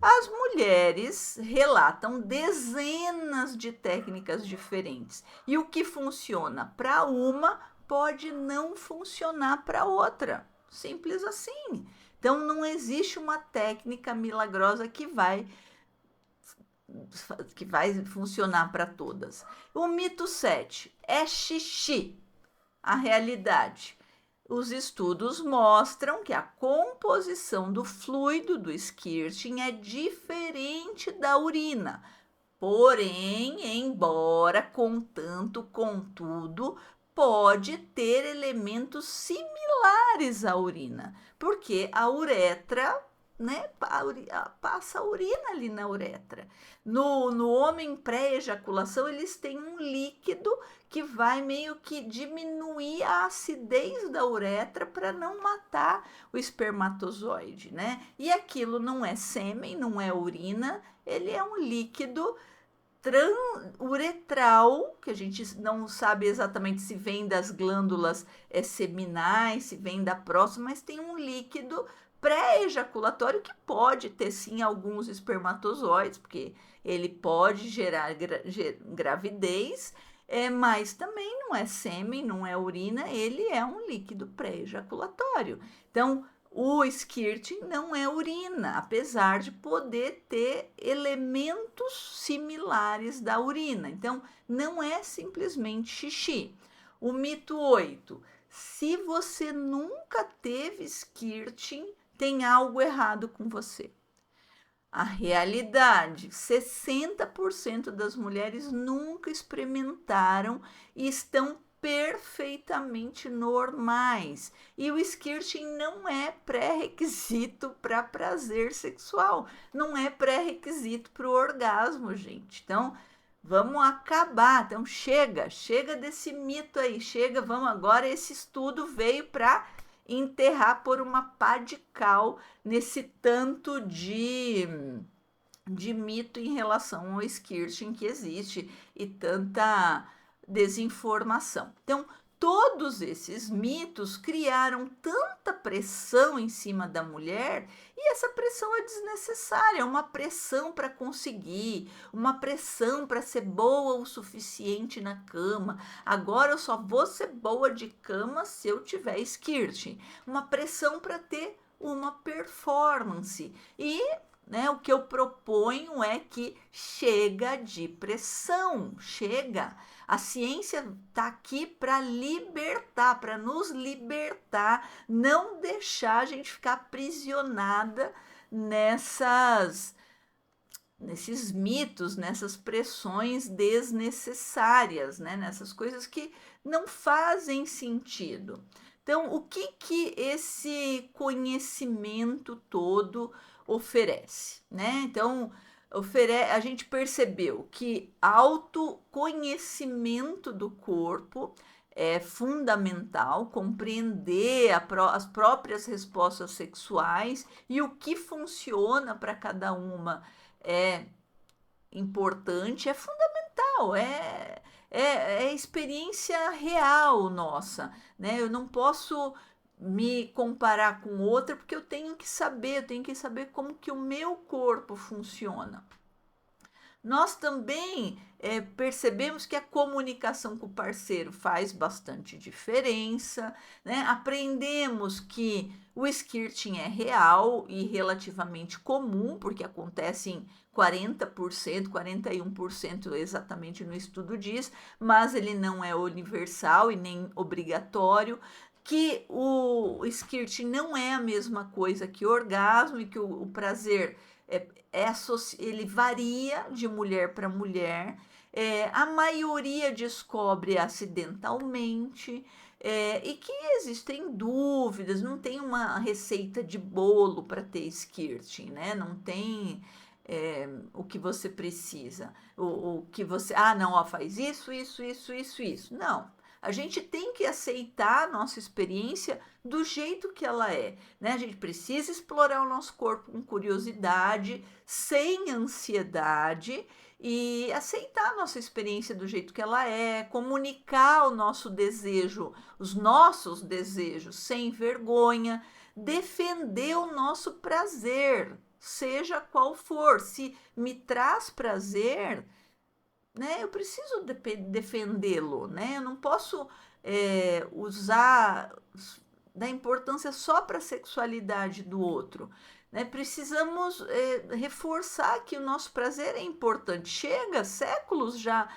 As mulheres relatam dezenas de técnicas diferentes. E o que funciona para uma pode não funcionar para outra. Simples assim. Então, não existe uma técnica milagrosa que vai funcionar para todas. O mito 7. É xixi. A realidade. Os estudos mostram que a composição do fluido do skirting é diferente da urina. Porém, embora, contanto, contudo, pode ter elementos similares à urina, porque a uretra né, passa a urina ali na uretra. No homem pré-ejaculação, eles têm um líquido que vai meio que diminuir a acidez da uretra para não matar o espermatozoide, né? E aquilo não é sêmen, não é urina, ele é um líquido uretral, que a gente não sabe exatamente se vem das glândulas seminais, se vem da próstata, mas tem um líquido pré-ejaculatório que pode ter sim alguns espermatozoides, porque ele pode gerar gravidez, mas também não é sêmen, não é urina, ele é um líquido pré-ejaculatório. Então, o squirting não é urina, apesar de poder ter elementos similares da urina. Então, não é simplesmente xixi. O mito 8. Se você nunca teve squirting, tem algo errado com você. A realidade, 60% das mulheres nunca experimentaram e estão perfeitamente normais. E o squirting não é pré-requisito para prazer sexual, não é pré-requisito para o orgasmo, gente. Então, vamos acabar. Então, chega desse mito aí, chega, vamos agora. Esse estudo veio para enterrar por uma pá de cal nesse tanto de mito em relação ao squirting que existe e tanta desinformação. Então, todos esses mitos criaram tanta pressão em cima da mulher e essa pressão é desnecessária, é uma pressão para conseguir, uma pressão para ser boa o suficiente na cama. Agora eu só vou ser boa de cama se eu tiver squirting. Uma pressão para ter uma performance. E o que eu proponho é que chega de pressão, chega. A ciência está aqui para libertar, para nos libertar, não deixar a gente ficar aprisionada nesses mitos, nessas pressões desnecessárias, né? Nessas coisas que não fazem sentido. Então, o que esse conhecimento todo oferece, né? Então, a gente percebeu que autoconhecimento do corpo é fundamental, compreender as próprias respostas sexuais e o que funciona para cada uma é importante, é fundamental, é experiência real nossa, né? Eu não posso me comparar com outra porque eu tenho que saber como que o meu corpo funciona. Nós também percebemos que a comunicação com o parceiro faz bastante diferença, né? Aprendemos que o squirting é real e relativamente comum, porque acontece em 40%, 41% exatamente no estudo diz, mas ele não é universal e nem obrigatório, que o squirting não é a mesma coisa que o orgasmo e que o prazer ele varia de mulher para mulher, a maioria descobre acidentalmente, e que existem dúvidas, não tem uma receita de bolo para ter squirting, né? Não tem o que você precisa, o que você, não, ó, faz isso, isso. Não. A gente tem que aceitar a nossa experiência do jeito que ela é, né? A gente precisa explorar o nosso corpo com curiosidade, sem ansiedade e aceitar a nossa experiência do jeito que ela é, comunicar o nosso desejo, os nossos desejos sem vergonha, defender o nosso prazer, seja qual for. Se me traz prazer, né, eu preciso defendê-lo, né? Eu não posso usar da importância só para a sexualidade do outro, né? Precisamos reforçar que o nosso prazer é importante. Chega séculos já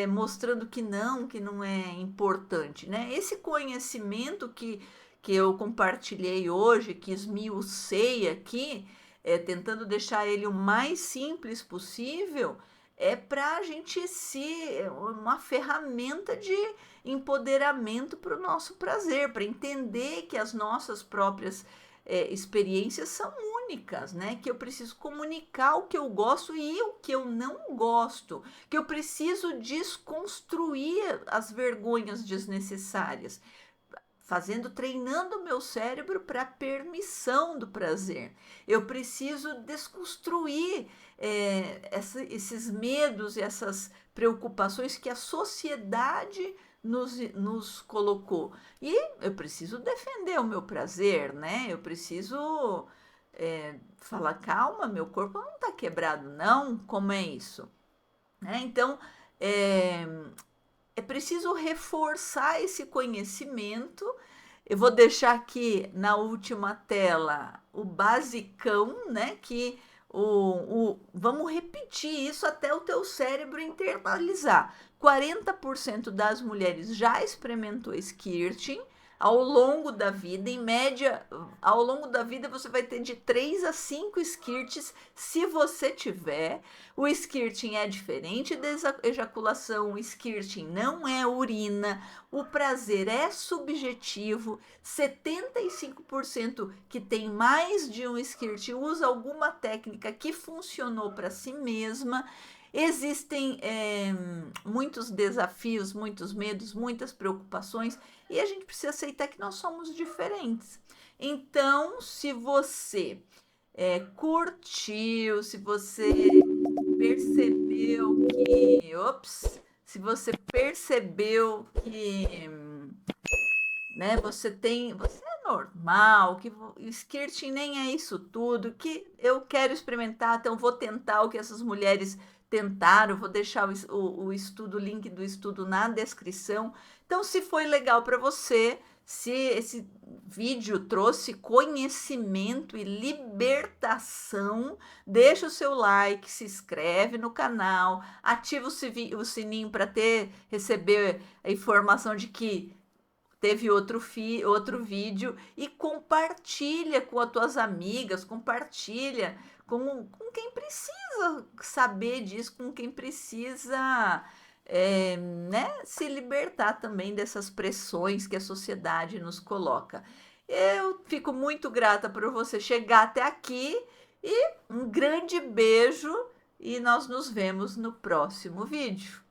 mostrando que não é importante, né? Esse conhecimento que eu compartilhei hoje, que esmiucei aqui, tentando deixar ele o mais simples possível, é para a gente uma ferramenta de empoderamento para o nosso prazer, para entender que as nossas próprias experiências são únicas, né? Que eu preciso comunicar o que eu gosto e o que eu não gosto, que eu preciso desconstruir as vergonhas desnecessárias, treinando o meu cérebro para a permissão do prazer. Eu preciso desconstruir esses medos e essas preocupações que a sociedade nos colocou. E eu preciso defender o meu prazer, né? Eu preciso falar, calma, meu corpo não está quebrado, não. Como é isso? Então, é, é preciso reforçar esse conhecimento. Eu vou deixar aqui na última tela o basicão, né? Que vamos repetir isso até o teu cérebro internalizar. 40% das mulheres já experimentou skirting ao longo da vida. Em média, ao longo da vida você vai ter de 3 a 5 skirts, se você tiver. O skirting é diferente da ejaculação, o skirting não é urina, o prazer é subjetivo. 75% que tem mais de um skirt usa alguma técnica que funcionou para si mesma. Existem muitos desafios, muitos medos, muitas preocupações, e a gente precisa aceitar que nós somos diferentes. Então, se você curtiu, se você percebeu que, se você percebeu que, né, você é normal, que o skirting nem é isso tudo, que eu quero experimentar, então vou tentar o que essas mulheres tentaram, vou deixar o estudo, o link do estudo na descrição. Então, se foi legal para você, se esse vídeo trouxe conhecimento e libertação, deixa o seu like, se inscreve no canal, ativa o sininho para receber a informação de que teve outro vídeo, e compartilha com as tuas amigas, compartilha com quem precisa saber disso, com quem precisa né, se libertar também dessas pressões que a sociedade nos coloca. Eu fico muito grata por você chegar até aqui, e um grande beijo, e nós nos vemos no próximo vídeo.